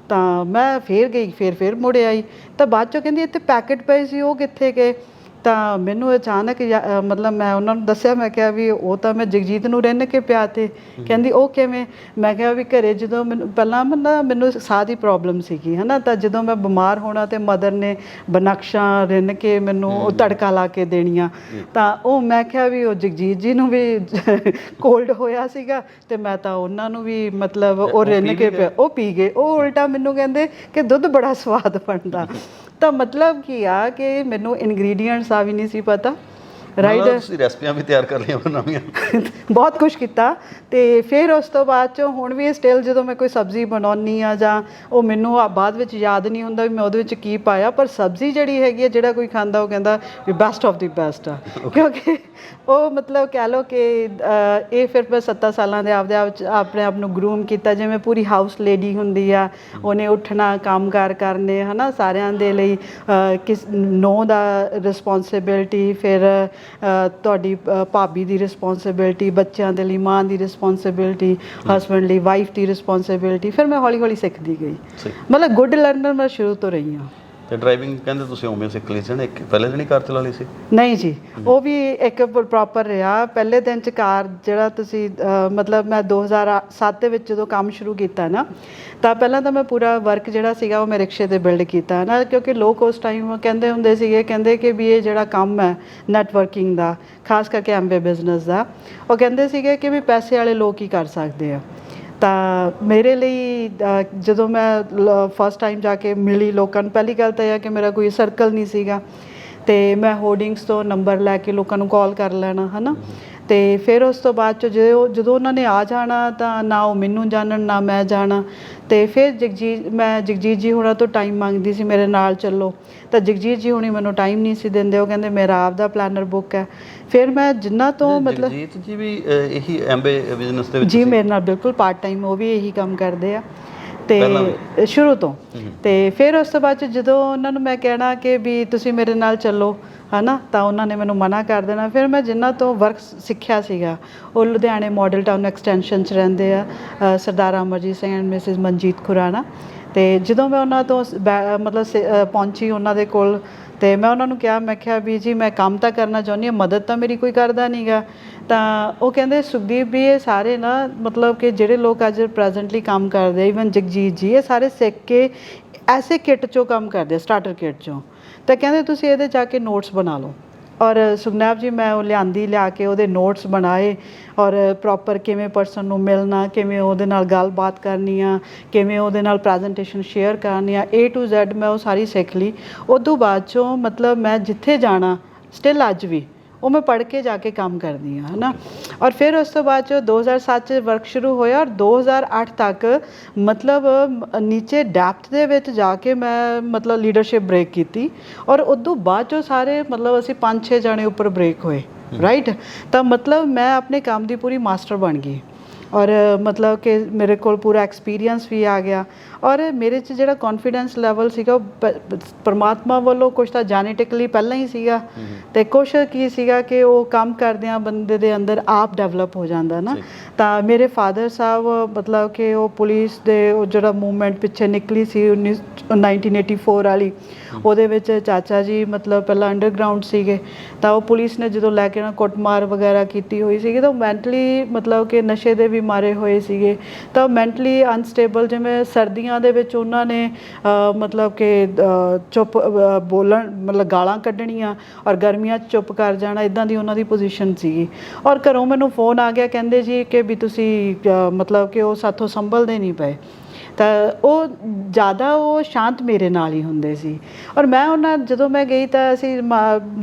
ਤਾਂ ਮੈਂ ਫਿਰ ਗਈ, ਫਿਰ ਮੁੜ ਆਈ। ਤਾਂ ਬਾਅਦ 'ਚੋਂ ਕਹਿੰਦੀ ਇੱਥੇ ਪੈਕਟ ਪਏ ਸੀ ਉਹ ਕਿੱਥੇ ਗਏ। ਤਾਂ ਮੈਨੂੰ ਅਚਾਨਕ ਮਤਲਬ ਮੈਂ ਉਹਨਾਂ ਨੂੰ ਦੱਸਿਆ, ਮੈਂ ਕਿਹਾ ਵੀ ਉਹ ਤਾਂ ਮੈਂ ਜਗਜੀਤ ਨੂੰ ਰਿੰਨ ਕੇ ਪਿਆ। ਤੇ ਕਹਿੰਦੀ ਉਹ ਕਿਵੇਂ। ਮੈਂ ਕਿਹਾ ਵੀ ਘਰੇ ਜਦੋਂ ਪਹਿਲਾਂ ਮੈਨੂੰ ਸਾਹ ਦੀ ਪ੍ਰੋਬਲਮ ਸੀਗੀ, ਹੈ ਨਾ। ਤਾਂ ਜਦੋਂ ਮੈਂ ਬਿਮਾਰ ਹੋਣਾ ਤਾਂ ਮਦਰ ਨੇ ਬਨਕਸ਼ਾਂ ਰਿੰਨ ਕੇ ਮੈਨੂੰ ਉਹ ਤੜਕਾ ਲਾ ਕੇ ਦੇਣੀਆਂ। ਤਾਂ ਉਹ ਮੈਂ ਕਿਹਾ ਵੀ ਉਹ ਜਗਜੀਤ ਜੀ ਨੂੰ ਵੀ ਕੋਲਡ ਹੋਇਆ ਸੀਗਾ ਅਤੇ ਮੈਂ ਤਾਂ ਉਹਨਾਂ ਨੂੰ ਵੀ ਮਤਲਬ ਉਹ ਰਿੰਨ ਕੇ ਪਿਆ, ਉਹ ਪੀ ਗਏ। ਉਹ ਉਲਟਾ ਮੈਨੂੰ ਕਹਿੰਦੇ ਕਿ ਦੁੱਧ ਬੜਾ ਸਵਾਦ ਬਣਦਾ। ਤਾਂ ਮਤਲਬ ਕੀ ਆ ਕਿ ਮੈਨੂੰ ਇਨਗਰੀਡੀਐਂਟਸ ਦਾ ਵੀ ਨਹੀਂ ਸੀ ਪਤਾ ਰਾਈਟ। ਤੁਸੀਂ ਰੈਸਪੀਆਂ ਵੀ ਤਿਆਰ ਕਰ ਲਈਆਂ ਨਵੀਆਂ, ਬਹੁਤ ਕੁਛ ਕੀਤਾ। ਅਤੇ ਫਿਰ ਉਸ ਤੋਂ ਬਾਅਦ 'ਚੋਂ ਹੁਣ ਵੀ ਸਟਿਲ ਜਦੋਂ ਮੈਂ ਕੋਈ ਸਬਜ਼ੀ ਬਣਾਉਂਦੀ ਹਾਂ ਜਾਂ ਉਹ ਮੈਨੂੰ ਬਾਅਦ ਵਿੱਚ ਯਾਦ ਨਹੀਂ ਹੁੰਦਾ ਵੀ ਮੈਂ ਉਹਦੇ ਵਿੱਚ ਕੀ ਪਾਇਆ, ਪਰ ਸਬਜ਼ੀ ਜਿਹੜੀ ਹੈਗੀ ਹੈ ਜਿਹੜਾ ਕੋਈ ਖਾਂਦਾ ਉਹ ਕਹਿੰਦਾ ਵੀ ਬੈਸਟ ਆਫ ਦੀ ਬੈਸਟ ਆ। ਕਿਉਂਕਿ ਉਹ ਮਤਲਬ ਕਹਿ ਲਓ ਕਿ ਇਹ ਫਿਰ ਮੈਂ 7 ਸਾਲਾਂ ਦੇ ਆਪਣੇ ਆਪ ਨੂੰ ਗਰੂਮ ਕੀਤਾ ਜਿਵੇਂ ਪੂਰੀ ਹਾਊਸ ਲੇਡੀ ਹੁੰਦੀ ਆ। ਉਹਨੇ ਉੱਠਣਾ, ਕੰਮ ਕਾਰ ਕਰਨੇ, ਹੈ ਨਾ, ਸਾਰਿਆਂ ਦੇ ਲਈ ਨੂੰਹ ਦਾ ਰਿਸਪੋਂਸੀਬਿਲਿਟੀ, ਫਿਰ ਤੁਹਾਡੀ ਭਾਬੀ ਦੀ ਰਿਸਪੋਂਸੀਬਿਲਿਟੀ, ਬੱਚਿਆਂ ਦੇ ਲਈ ਮਾਂ ਦੀ ਰਿਸਪੋਂਸੀਬਿਲਿਟੀ, ਹਸਬੈਂਡ ਲਈ ਵਾਈਫ ਦੀ ਰਿਸਪੋਂਸੀਬਿਲਿਟੀ। ਫਿਰ ਮੈਂ ਹੌਲੀ ਹੌਲੀ ਸਿੱਖਦੀ ਗਈ। ਮਤਲਬ ਗੁੱਡ ਲਰਨਰ ਮੈਂ ਸ਼ੁਰੂ ਤੋਂ ਰਹੀ ਹਾਂ। ਤੇ ਡਰਾਈਵਿੰਗ ਕਹਿੰਦੇ ਤੁਸੀਂ ਉਵੇਂ ਸਿੱਖ ਲਈ ਸੀ ਨਾ, ਇੱਕ ਪਹਿਲੇ ਦਿਨ ਹੀ ਕਾਰ ਚਲਾ ਲਈ ਸੀ? ਨਹੀਂ ਜੀ, ਉਹ ਵੀ ਇੱਕ ਪ੍ਰੋਪਰ ਰਿਹਾ। ਪਹਿਲੇ ਦਿਨ 'ਚ ਕਾਰ ਜਿਹੜਾ ਤੁਸੀਂ ਮਤਲਬ ਮੈਂ 2007 ਦੇ ਵਿੱਚ ਜਦੋਂ ਕੰਮ ਸ਼ੁਰੂ ਕੀਤਾ ਨਾ, ਤਾਂ ਪਹਿਲਾਂ ਤਾਂ ਮੈਂ ਪੂਰਾ ਵਰਕ ਜਿਹੜਾ ਸੀਗਾ ਉਹ ਮੈਂ ਰਿਕਸ਼ੇ 'ਤੇ ਬਿਲਡ ਕੀਤਾ ਨਾ, ਕਿਉਂਕਿ ਲੋਕ ਉਸ ਟਾਈਮ ਕਹਿੰਦੇ ਹੁੰਦੇ ਸੀਗੇ, ਕਹਿੰਦੇ ਕਿ ਵੀ ਇਹ ਜਿਹੜਾ ਕੰਮ ਹੈ ਨੈਟਵਰਕਿੰਗ ਦਾ, ਖਾਸ ਕਰਕੇ ਐਮਵੇ ਬਿਜ਼ਨਸ ਦਾ, ਉਹ ਕਹਿੰਦੇ ਸੀਗੇ ਕਿ ਵੀ ਪੈਸੇ ਵਾਲੇ ਲੋਕ ਹੀ ਕਰ ਸਕਦੇ ਆ। ਤਾਂ ਮੇਰੇ ਲਈ ਜਦੋਂ ਮੈਂ ਫਸਟ ਟਾਈਮ ਜਾ ਕੇ ਮਿਲੀ ਲੋਕਾਂ ਨੂੰ, ਪਹਿਲੀ ਗੱਲ ਤਾਂ ਇਹ ਹੈ ਕਿ ਮੇਰਾ ਕੋਈ ਸਰਕਲ ਨਹੀਂ ਸੀਗਾ, ਅਤੇ ਮੈਂ ਹੋਰਡਿੰਗਸ ਤੋਂ ਨੰਬਰ ਲੈ ਕੇ ਲੋਕਾਂ ਨੂੰ ਕਾਲ ਕਰ ਲੈਣਾ, ਹੈ ਨਾ। ਅਤੇ ਫਿਰ ਉਸ ਤੋਂ ਬਾਅਦ 'ਚ ਜਦੋਂ ਉਹਨਾਂ ਨੇ ਆ ਜਾਣਾ ਤਾਂ ਨਾ ਉਹ ਮੈਨੂੰ ਜਾਣਨ ਨਾ ਮੈਂ ਜਾਣਾ। ਅਤੇ ਫਿਰ ਜਗਜੀਤ ਜੀ ਹੁਣਾਂ ਤੋਂ ਟਾਈਮ ਮੰਗਦੀ ਸੀ ਮੇਰੇ ਨਾਲ ਚੱਲੋ, ਤਾਂ ਜਗਜੀਤ ਜੀ ਹੁਣੀ ਮੈਨੂੰ ਟਾਈਮ ਨਹੀਂ ਸੀ ਦਿੰਦੇ। ਉਹ ਕਹਿੰਦੇ ਮੇਰਾ ਆਪਦਾ ਪਲੈਨਰ ਬੁੱਕ ਹੈ। ਫਿਰ ਮੈਂ ਜਿੰਨਾ ਤੋਂ ਮਤਲਬ ਜਗਜੀਤ ਜੀ ਵੀ ਇਹੀ ਐਮਵੇ ਬਿਜ਼ਨਸ ਦੇ ਵਿੱਚ ਜੀ ਮੇਰੇ ਨਾਲ ਬਿਲਕੁਲ ਪਾਰਟ ਟਾਈਮ ਉਹ ਵੀ ਇਹੀ ਕੰਮ ਕਰਦੇ ਆ ਅਤੇ ਸ਼ੁਰੂ ਤੋਂ। ਅਤੇ ਫਿਰ ਉਸ ਤੋਂ ਬਾਅਦ 'ਚ ਜਦੋਂ ਉਹਨਾਂ ਨੂੰ ਮੈਂ ਕਹਿਣਾ ਕਿ ਵੀ ਤੁਸੀਂ ਮੇਰੇ ਨਾਲ ਚੱਲੋ, ਹੈ ਨਾ, ਤਾਂ ਉਹਨਾਂ ਨੇ ਮੈਨੂੰ ਮਨਾ ਕਰ ਦੇਣਾ। ਫਿਰ ਮੈਂ ਜਿਨ੍ਹਾਂ ਤੋਂ ਵਰਕ ਸਿੱਖਿਆ ਸੀਗਾ ਉਹ ਲੁਧਿਆਣੇ ਮਾਡਲ ਟਾਊਨ ਐਕਸਟੈਂਸ਼ਨ 'ਚ ਰਹਿੰਦੇ ਆ, ਸਰਦਾਰ ਅਮਰਜੀਤ ਸਿੰਘ ਐਂਡ ਮਿਸਿਸ ਮਨਜੀਤ ਖੁਰਾਣਾ। ਅਤੇ ਜਦੋਂ ਮੈਂ ਉਹਨਾਂ ਤੋਂ ਮਤਲਬ ਪਹੁੰਚੀ ਉਹਨਾਂ ਦੇ ਕੋਲ, ਤੇ ਮੈਂ ਉਹਨਾਂ ਨੂੰ ਕਿਹਾ, ਮੈਂ ਕਿਹਾ ਵੀ ਜੀ ਮੈਂ ਕੰਮ ਤਾਂ ਕਰਨਾ ਚਾਹੁੰਦੀ ਹਾਂ, ਮਦਦ ਤਾਂ ਮੇਰੀ ਕੋਈ ਕਰਦਾ ਨਹੀਂ ਗਾ। ਤਾਂ ਉਹ ਕਹਿੰਦੇ ਸੁਖਦੀਪ ਵੀ ਇਹ ਸਾਰੇ ਨਾ ਮਤਲਬ ਕਿ ਜਿਹੜੇ ਲੋਕ ਅੱਜ ਪ੍ਰੈਜ਼ੈਂਟਲੀ ਕੰਮ ਕਰਦੇ, ਈਵਨ ਜਗਜੀਤ ਜੀ, ਇਹ ਸਾਰੇ ਸਿੱਖ ਕੇ ਐਸੇ ਕਿੱਟ 'ਚੋਂ ਕੰਮ ਕਰਦੇ, ਸਟਾਰਟਰ ਕਿੱਟ 'ਚੋਂ। ਤਾਂ ਕਹਿੰਦੇ ਤੁਸੀਂ ਇਹਦੇ ਜਾ ਕੇ ਨੋਟਸ ਬਣਾ ਲਓ। ਔਰ ਸੁਖਨੈਬ ਜੀ ਮੈਂ ਉਹ ਲਿਆ ਕੇ ਉਹਦੇ ਨੋਟਸ ਬਣਾਏ, ਔਰ ਪ੍ਰੋਪਰ ਕਿਵੇਂ ਪਰਸਨ ਨੂੰ ਮਿਲਣਾ, ਕਿਵੇਂ ਉਹਦੇ ਨਾਲ ਗੱਲਬਾਤ ਕਰਨੀ ਆ, ਕਿਵੇਂ ਉਹਦੇ ਨਾਲ ਪ੍ਰੈਜੈਂਟੇਸ਼ਨ ਸ਼ੇਅਰ ਕਰਨੀ ਆ, A to Z ਮੈਂ ਉਹ ਸਾਰੀ ਸਿੱਖ ਲਈ। ਉਦੋਂ ਬਾਅਦ 'ਚੋਂ ਮਤਲਬ ਮੈਂ ਜਿੱਥੇ ਜਾਣਾ ਸਟਿਲ ਅੱਜ ਵੀ ਉਹ ਮੈਂ ਪੜ੍ਹ ਕੇ ਜਾ ਕੇ ਕੰਮ ਕਰਦੀ ਹਾਂ, ਹੈ ਨਾ। ਔਰ ਫਿਰ ਉਸ ਤੋਂ ਬਾਅਦ 'ਚ 2007 'ਚ ਵਰਕ ਸ਼ੁਰੂ ਹੋਇਆ, ਔਰ 2008 ਤੱਕ ਮਤਲਬ ਨੀਚੇ ਡੈਪਥ ਦੇ ਵਿੱਚ ਜਾ ਕੇ ਮੈਂ ਮਤਲਬ ਲੀਡਰਸ਼ਿਪ ਬ੍ਰੇਕ ਕੀਤੀ। ਔਰ ਉਦੋਂ ਬਾਅਦ 'ਚੋਂ ਸਾਰੇ ਮਤਲਬ ਅਸੀਂ 5-6 ਜਣੇ ਉੱਪਰ ਬ੍ਰੇਕ ਹੋਏ, ਰਾਈਟ। ਤਾਂ ਮਤਲਬ ਮੈਂ ਆਪਣੇ ਕੰਮ ਦੀ ਪੂਰੀ ਮਾਸਟਰ ਬਣ ਗਈ, ਔਰ ਮਤਲਬ ਕਿ ਮੇਰੇ ਕੋਲ ਪੂਰਾ ਐਕਸਪੀਰੀਅੰਸ ਵੀ ਆ ਗਿਆ। ਔਰ ਮੇਰੇ 'ਚ ਜਿਹੜਾ ਕੌਨਫੀਡੈਂਸ ਲੈਵਲ ਸੀਗਾ ਉਹ ਪਰਮਾਤਮਾ ਵੱਲੋਂ ਕੁਛ ਤਾਂ ਜੈਨੇਟਿਕਲੀ ਪਹਿਲਾਂ ਹੀ ਸੀਗਾ, ਅਤੇ ਕੁਛ ਕੀ ਸੀਗਾ ਕਿ ਉਹ ਕੰਮ ਕਰਦਿਆਂ ਬੰਦੇ ਦੇ ਅੰਦਰ ਆਪ ਡਿਵੈਲਪ ਹੋ ਜਾਂਦਾ ਨਾ। ਤਾਂ ਮੇਰੇ ਫਾਦਰ ਸਾਹਿਬ ਮਤਲਬ ਕਿ ਉਹ ਪੁਲਿਸ ਦੇ ਉਹ ਜਿਹੜਾ ਮੂਵਮੈਂਟ ਪਿੱਛੇ ਨਿਕਲੀ ਸੀ 1984 ਵਾਲੀ, ਉਹਦੇ ਵਿੱਚ ਚਾਚਾ ਜੀ ਮਤਲਬ ਪਹਿਲਾਂ ਅੰਡਰਗਰਾਊਂਡ ਸੀਗੇ। ਤਾਂ ਉਹ ਪੁਲਿਸ ਨੇ ਜਦੋਂ ਲੈ ਕੇ ਨਾ ਕੁੱਟਮਾਰ ਵਗੈਰਾ ਕੀਤੀ ਹੋਈ ਸੀਗੀ, ਤਾਂ ਉਹ ਮੈਂਟਲੀ ਮਤਲਬ ਕਿ ਨਸ਼ੇ ਦੇ ਵੀ ਮਾਰੇ ਹੋਏ ਸੀਗੇ। ਤਾਂ ਮੈਂਟਲੀ ਅਨਸਟੇਬਲ, ਜਿਵੇਂ ਸਰਦੀਆਂ ਦੇ ਵਿੱਚ ਉਹਨਾਂ ਨੇ ਮਤਲਬ ਕਿ ਚੁੱਪ ਬੋਲਣ, ਮਤਲਬ ਗਾਲਾਂ ਕੱਢਣੀਆਂ, ਔਰ ਗਰਮੀਆਂ 'ਚ ਚੁੱਪ ਕਰ ਜਾਣਾ, ਇੱਦਾਂ ਦੀ ਉਹਨਾਂ ਦੀ ਪੋਜੀਸ਼ਨ ਸੀਗੀ। ਔਰ ਘਰੋਂ ਮੈਨੂੰ ਫੋਨ ਆ ਗਿਆ, ਕਹਿੰਦੇ ਜੀ ਕਿ ਵੀ ਤੁਸੀਂ ਮਤਲਬ ਕਿ ਉਹ ਸਾਥੋਂ ਸੰਭਲਦੇ ਨਹੀਂ ਪਏ। ਤਾਂ ਉਹ ਜ਼ਿਆਦਾ ਉਹ ਸ਼ਾਂਤ ਮੇਰੇ ਨਾਲ ਹੀ ਹੁੰਦੇ ਸੀ। ਔਰ ਮੈਂ ਉਹਨਾਂ ਜਦੋਂ ਮੈਂ ਗਈ ਤਾਂ ਅਸੀਂ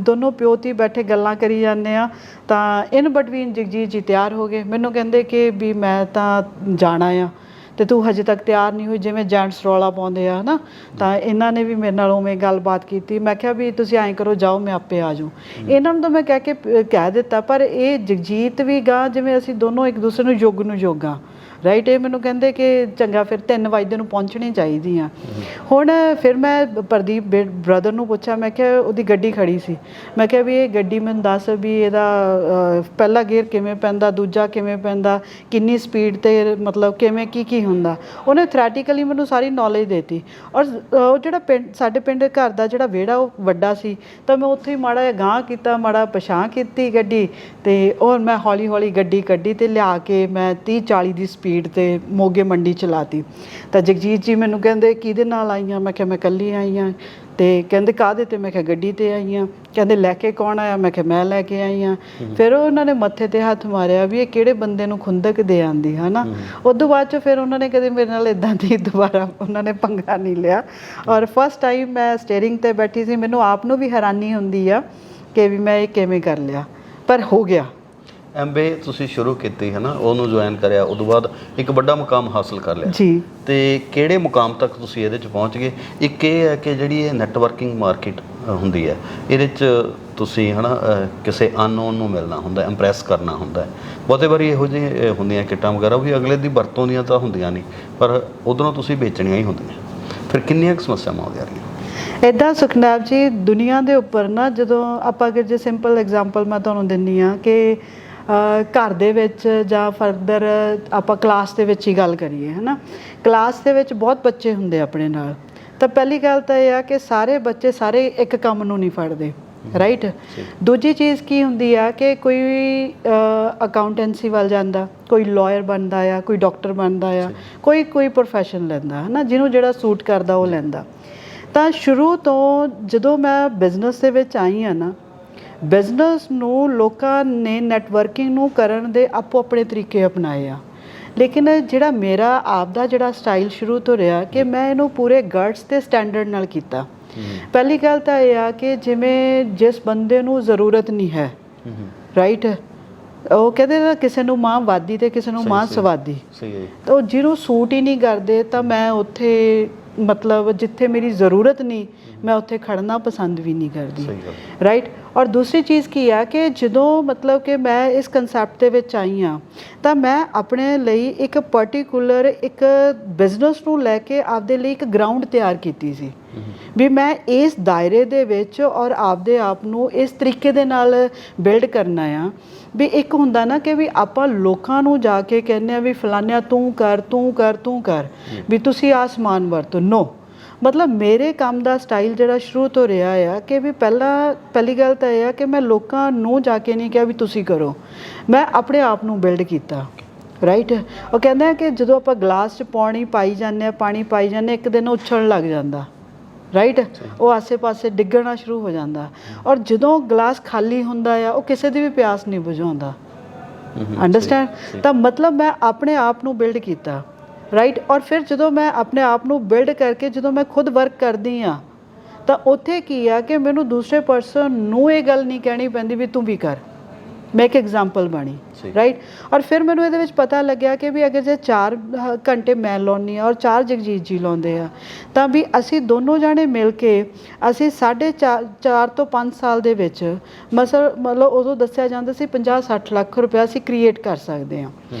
ਦੋਨੋਂ ਪਿਓ ਧੀ ਬੈਠੇ ਗੱਲਾਂ ਕਰੀ ਜਾਂਦੇ ਹਾਂ। ਤਾਂ ਇਨ ਬਿਟਵੀਨ ਜਗਜੀਤ ਜੀ ਤਿਆਰ ਹੋ ਗਏ, ਮੈਨੂੰ ਕਹਿੰਦੇ ਕਿ ਵੀ ਮੈਂ ਤਾਂ ਜਾਣਾ ਆ ਅਤੇ ਤੂੰ ਹਜੇ ਤੱਕ ਤਿਆਰ ਨਹੀਂ ਹੋਈ, ਜਿਵੇਂ ਜੈਂਟਸ ਰੌਲਾ ਪਾਉਂਦੇ ਆ, ਹੈ ਨਾ। ਤਾਂ ਇਹਨਾਂ ਨੇ ਵੀ ਮੇਰੇ ਨਾਲ ਉਵੇਂ ਗੱਲਬਾਤ ਕੀਤੀ। ਮੈਂ ਕਿਹਾ ਵੀ ਤੁਸੀਂ ਐਂ ਕਰੋ, ਜਾਓ, ਮੈਂ ਆਪੇ ਆ ਜਾਊਂ। ਇਹਨਾਂ ਨੂੰ ਤਾਂ ਮੈਂ ਕਹਿ ਦਿੱਤਾ, ਪਰ ਇਹ ਜਗਜੀਤ ਵੀ ਗਾਂ ਜਿਵੇਂ ਅਸੀਂ ਦੋਨੋਂ ਇੱਕ ਦੂਸਰੇ ਨੂੰ ਯੁੱਗ ਨੂੰ ਯੁੱਗ ਆ, ਰਾਈਟ। ਇਹ ਮੈਨੂੰ ਕਹਿੰਦੇ ਕਿ ਚੰਗਾ ਫਿਰ 3 ਵਜੇ ਨੂੰ ਪਹੁੰਚਣੀ ਚਾਹੀਦੀ ਆ। ਹੁਣ ਫਿਰ ਮੈਂ ਪ੍ਰਦੀਪ ਬ੍ਰਦਰ ਨੂੰ ਪੁੱਛਿਆ, ਮੈਂ ਕਿਹਾ ਉਹਦੀ ਗੱਡੀ ਖੜੀ ਸੀ, ਮੈਂ ਕਿਹਾ ਵੀ ਇਹ ਗੱਡੀ ਮੈਨੂੰ ਦੱਸ ਵੀ ਇਹਦਾ ਪਹਿਲਾ ਗੇਅਰ ਕਿਵੇਂ ਪੈਂਦਾ, ਦੂਜਾ ਕਿਵੇਂ ਪੈਂਦਾ, ਕਿੰਨੀ ਸਪੀਡ 'ਤੇ ਮਤਲਬ ਕਿਵੇਂ ਕੀ ਹੁੰਦਾ। ਉਹਨੇ ਥਿਓਰੈਟੀਕਲੀ ਮੈਨੂੰ ਸਾਰੀ ਨੌਲੇਜ ਦੇਤੀ। ਔਰ ਉਹ ਜਿਹੜਾ ਸਾਡੇ ਪਿੰਡ ਘਰ ਦਾ ਜਿਹੜਾ ਵਿਹੜਾ ਉਹ ਵੱਡਾ ਸੀ, ਤਾਂ ਮੈਂ ਉੱਥੇ ਹੀ ਮਾੜਾ ਜਿਹਾ ਗਾਂਹ ਕੀਤਾ, ਮਾੜਾ ਪਛਾਂ ਕੀਤੀ ਗੱਡੀ, ਅਤੇ ਔਰ ਮੈਂ ਹੌਲੀ ਹੌਲੀ ਗੱਡੀ ਕੱਢੀ ਅਤੇ ਲਿਆ ਕੇ ਮੈਂ 30-40 ਦੀ ਸਪੀਡ 'ਤੇ ਮੋਗੇ ਮੰਡੀ ਚਲਾਤੀ। ਤਾਂ ਜਗਜੀਤ ਜੀ ਮੈਨੂੰ ਕਹਿੰਦੇ ਕਿਹਦੇ ਨਾਲ ਆਈ ਹਾਂ, ਮੈਂ ਕਿਹਾ ਮੈਂ ਇਕੱਲੀ ਆਈ ਹਾਂ। ਅਤੇ ਕਹਿੰਦੇ ਕਾਹਦੇ 'ਤੇ, ਮੈਂ ਕਿਹਾ ਗੱਡੀ 'ਤੇ ਆਈ ਹਾਂ। ਕਹਿੰਦੇ ਲੈ ਕੇ ਕੌਣ ਆਇਆ, ਮੈਂ ਕਿਹਾ ਮੈਂ ਲੈ ਕੇ ਆਈ ਹਾਂ। ਫਿਰ ਉਹਨਾਂ ਨੇ ਮੱਥੇ 'ਤੇ ਹੱਥ ਮਾਰਿਆ ਵੀ ਇਹ ਕਿਹੜੇ ਬੰਦੇ ਨੂੰ ਖੁੰਦਕ ਦੇ ਆਉਂਦੀ, ਹੈ ਨਾ। ਉਦੋਂ ਬਾਅਦ 'ਚੋਂ ਫਿਰ ਉਹਨਾਂ ਨੇ ਕਦੇ ਮੇਰੇ ਨਾਲ ਇੱਦਾਂ ਦੀ ਦੁਬਾਰਾ ਉਹਨਾਂ ਨੇ ਪੰਗਾ ਨਹੀਂ ਲਿਆ। ਔਰ ਫਸਟ ਟਾਈਮ ਮੈਂ ਸਟੀਅਰਿੰਗ 'ਤੇ ਬੈਠੀ ਸੀ, ਮੈਨੂੰ ਆਪ ਨੂੰ ਵੀ ਹੈਰਾਨੀ ਹੁੰਦੀ ਆ ਕਿ ਵੀ ਮੈਂ ਇਹ ਕਿਵੇਂ ਕਰ ਲਿਆ, ਪਰ ਹੋ ਗਿਆ। MBA ਤੁਸੀਂ ਸ਼ੁਰੂ ਕੀਤੀ ਹੈ ਨਾ, ਉਹਨੂੰ ਜੁਆਇਨ ਕਰਿਆ, ਉਦੋਂ ਬਾਅਦ ਇੱਕ ਵੱਡਾ ਮੁਕਾਮ ਹਾਸਲ ਕਰ ਲਿਆ ਜੀ। ਅਤੇ ਕਿਹੜੇ ਮੁਕਾਮ ਤੱਕ ਤੁਸੀਂ ਇਹਦੇ 'ਚ ਪਹੁੰਚ ਗਏ? ਇੱਕ ਇਹ ਹੈ ਕਿ ਜਿਹੜੀ ਇਹ ਨੈਟਵਰਕਿੰਗ ਮਾਰਕੀਟ ਹੁੰਦੀ ਹੈ, ਇਹਦੇ 'ਚ ਤੁਸੀਂ ਹੈ ਨਾ ਕਿਸੇ ਅਨਨੋਨ ਨੂੰ ਮਿਲਣਾ ਹੁੰਦਾ, ਇੰਪ੍ਰੈਸ ਕਰਨਾ ਹੁੰਦਾ। ਬਹੁਤੇ ਵਾਰੀ ਇਹੋ ਜਿਹੀ ਹੁੰਦੀਆਂ ਕਿੱਟਾਂ ਵਗੈਰਾ ਵੀ ਅਗਲੇ ਦੀ ਵਰਤੋਂ ਦੀਆਂ ਤਾਂ ਹੁੰਦੀਆਂ ਨਹੀਂ, ਪਰ ਉੱਧਰੋਂ ਤੁਸੀਂ ਵੇਚਣੀਆਂ ਹੀ ਹੁੰਦੀਆਂ। ਫਿਰ ਕਿੰਨੀਆਂ ਕੁ ਸਮੱਸਿਆਵਾਂ ਆਉਂਦੀਆਂ ਰਹੀਆਂ? ਇੱਦਾਂ ਸੁਖਨੈਬ ਜੀ, ਦੁਨੀਆ ਦੇ ਉੱਪਰ ਨਾ ਜਦੋਂ ਆਪਾਂ ਅਗਰ ਜੇ ਸਿੰਪਲ ਐਗਜ਼ਾਮਪਲ ਮੈਂ ਤੁਹਾਨੂੰ ਦਿੰਦੀ ਹਾਂ ਕਿ ਘਰ ਦੇ ਵਿੱਚ ਜਾਂ ਫਰਦਰ ਆਪਾਂ ਕਲਾਸ ਦੇ ਵਿੱਚ ਹੀ ਗੱਲ ਕਰੀਏ, ਹੈ ਨਾ। ਕਲਾਸ ਦੇ ਵਿੱਚ ਬਹੁਤ ਬੱਚੇ ਹੁੰਦੇ ਆਪਣੇ ਨਾਲ, ਤਾਂ ਪਹਿਲੀ ਗੱਲ ਤਾਂ ਇਹ ਆ ਕਿ ਸਾਰੇ ਬੱਚੇ ਸਾਰੇ ਇੱਕ ਕੰਮ ਨੂੰ ਨਹੀਂ ਫੜਦੇ, ਰਾਈਟ। ਦੂਜੀ ਚੀਜ਼ ਕੀ ਹੁੰਦੀ ਆ ਕਿ ਕੋਈ ਅਕਾਊਂਟੈਂਸੀ ਵੱਲ ਜਾਂਦਾ, ਕੋਈ ਲਾਇਰ ਬਣਦਾ ਆ, ਕੋਈ ਡਾਕਟਰ ਬਣਦਾ ਆ, ਕੋਈ ਪ੍ਰੋਫੈਸ਼ਨ ਲੈਂਦਾ, ਹੈ ਨਾ, ਜਿਹਨੂੰ ਜਿਹੜਾ ਸੂਟ ਕਰਦਾ ਉਹ ਲੈਂਦਾ। ਤਾਂ ਸ਼ੁਰੂ ਤੋਂ ਜਦੋਂ ਮੈਂ ਬਿਜ਼ਨਸ ਦੇ ਵਿੱਚ ਆਈ ਹਾਂ ਨਾ, ਬਿਜ਼ਨਸ ਨੂੰ ਲੋਕਾਂ ਨੇ ਨੈਟਵਰਕਿੰਗ ਨੂੰ ਕਰਨ ਦੇ ਆਪੋ ਆਪਣੇ ਤਰੀਕੇ ਅਪਣਾਏ ਆ, ਲੇਕਿਨ ਜਿਹੜਾ ਮੇਰਾ ਆਪ ਦਾ ਜਿਹੜਾ ਸਟਾਈਲ ਸ਼ੁਰੂ ਤੋਂ ਰਿਹਾ ਕਿ ਮੈਂ ਇਹਨੂੰ ਪੂਰੇ ਗਟਸ ਅਤੇ ਸਟੈਂਡਰਡ ਨਾਲ ਕੀਤਾ। ਪਹਿਲੀ ਗੱਲ ਤਾਂ ਇਹ ਆ ਕਿ ਜਿਵੇਂ ਜਿਸ ਬੰਦੇ ਨੂੰ ਜ਼ਰੂਰਤ ਨਹੀਂ ਹੈ, ਰਾਈਟ, ਉਹ ਕਹਿੰਦੇ ਨਾ ਕਿਸੇ ਨੂੰ ਮਾਂ ਵਾਦੀ ਅਤੇ ਕਿਸੇ ਨੂੰ ਮਾਂ ਸਵਾਦੀ, ਤਾਂ ਉਹ ਜਿਹਨੂੰ ਸੂਟ ਹੀ ਨਹੀਂ ਕਰਦੇ ਤਾਂ ਮੈਂ ਉੱਥੇ ਮਤਲਬ ਜਿੱਥੇ ਮੇਰੀ ਜ਼ਰੂਰਤ ਨਹੀਂ ਮੈਂ ਉੱਥੇ ਖੜਨਾ ਪਸੰਦ ਵੀ ਨਹੀਂ ਕਰਦੀ, ਰਾਈਟ। ਔਰ ਦੂਸਰੀ ਚੀਜ਼ ਕੀ ਆ ਕਿ ਜਦੋਂ ਮਤਲਬ ਕਿ ਮੈਂ ਇਸ ਕੰਸੈਪਟ ਦੇ ਵਿੱਚ ਆਈ ਹਾਂ ਤਾਂ ਮੈਂ ਆਪਣੇ ਲਈ ਇੱਕ ਪਰਟੀਕੂਲਰ ਇੱਕ ਬਿਜ਼ਨਸ ਨੂੰ ਲੈ ਕੇ ਆਪਦੇ ਲਈ ਇੱਕ ਗਰਾਊਂਡ ਤਿਆਰ ਕੀਤੀ ਸੀ ਵੀ ਮੈਂ ਇਸ ਦਾਇਰੇ ਦੇ ਵਿੱਚ ਔਰ ਆਪਦੇ ਆਪ ਨੂੰ ਇਸ ਤਰੀਕੇ ਦੇ ਨਾਲ ਬਿਲਡ ਕਰਨਾ ਆ ਵੀ ਇੱਕ ਹੁੰਦਾ ਨਾ ਕਿ ਵੀ ਆਪਾਂ ਲੋਕਾਂ ਨੂੰ ਜਾ ਕੇ ਕਹਿੰਦੇ ਆ ਵੀ ਫਲਾਨਿਆ ਤੂੰ ਕਰ ਵੀ ਤੁਸੀਂ ਆਹ ਸਮਾਨ ਵਰਤੋ, ਨੋ, ਮਤਲਬ ਮੇਰੇ ਕੰਮ ਦਾ ਸਟਾਈਲ ਜਿਹੜਾ ਸ਼ੁਰੂ ਤੋਂ ਰਿਹਾ ਆ ਕਿ ਵੀ ਪਹਿਲੀ ਗੱਲ ਤਾਂ ਇਹ ਆ ਕਿ ਮੈਂ ਲੋਕਾਂ ਨੂੰ ਜਾ ਕੇ ਨਹੀਂ ਕਿਹਾ ਵੀ ਤੁਸੀਂ ਕਰੋ, ਮੈਂ ਆਪਣੇ ਆਪ ਨੂੰ ਬਿਲਡ ਕੀਤਾ, ਰਾਈਟ। ਉਹ ਕਹਿੰਦਾ ਕਿ ਜਦੋਂ ਆਪਾਂ ਗਲਾਸ 'ਚ ਪਾਣੀ ਪਾਈ ਜਾਂਦੇ ਹਾਂ, ਪਾਣੀ ਪਾਈ ਜਾਂਦੇ, ਇੱਕ ਦਿਨ ਉਛਲਣ ਲੱਗ ਜਾਂਦਾ, ਰਾਈਟ, ਉਹ ਆਸੇ-ਪਾਸੇ ਡਿੱਗਣਾ ਸ਼ੁਰੂ ਹੋ ਜਾਂਦਾ, ਔਰ ਜਦੋਂ ਗਲਾਸ ਖਾਲੀ ਹੁੰਦਾ ਆ ਉਹ ਕਿਸੇ ਦੀ ਵੀ ਪਿਆਸ ਨਹੀਂ ਬੁਝਾਉਂਦਾ, ਅੰਡਰਸਟੈਂਡ। ਤਾਂ ਮਤਲਬ ਮੈਂ ਆਪਣੇ ਆਪ ਨੂੰ ਬਿਲਡ ਕੀਤਾ, ਰਾਈਟ। ਔਰ ਫਿਰ ਜਦੋਂ ਮੈਂ ਆਪਣੇ ਆਪ ਨੂੰ ਬਿਲਡ ਕਰਕੇ ਜਦੋਂ ਮੈਂ ਖੁਦ ਵਰਕ ਕਰਦੀ ਹਾਂ ਤਾਂ ਉੱਥੇ ਕੀ ਆ ਕਿ ਮੈਨੂੰ ਦੂਸਰੇ ਪਰਸਨ ਨੂੰ ਇਹ ਗੱਲ ਨਹੀਂ ਕਹਿਣੀ ਪੈਂਦੀ ਵੀ ਤੂੰ ਵੀ ਕਰ, ਮੈਂ ਇੱਕ ਐਗਜ਼ਾਮਪਲ ਬਣੀ, ਰਾਈਟ। ਔਰ ਫਿਰ ਮੈਨੂੰ ਇਹਦੇ ਵਿੱਚ ਪਤਾ ਲੱਗਿਆ ਕਿ ਵੀ ਅਗਰ ਜੇ 4 ਘੰਟੇ ਮੈਂ ਲਾਉਂਦੀ ਹਾਂ ਔਰ 4 ਜਗਜੀਤ ਜੀ ਲਾਉਂਦੇ ਆ ਤਾਂ ਵੀ ਅਸੀਂ ਦੋਨੋਂ ਜਾਣੇ ਮਿਲ ਕੇ ਅਸੀਂ 4.5 ਤੋਂ 5 ਸਾਲ ਦੇ ਵਿੱਚ ਮਤਲਬ ਉਦੋਂ ਦੱਸਿਆ ਜਾਂਦਾ ਸੀ 50-60 ਲੱਖ ਰੁਪਇਆ ਅਸੀਂ ਕ੍ਰੀਏਟ ਕਰ ਸਕਦੇ ਹਾਂ।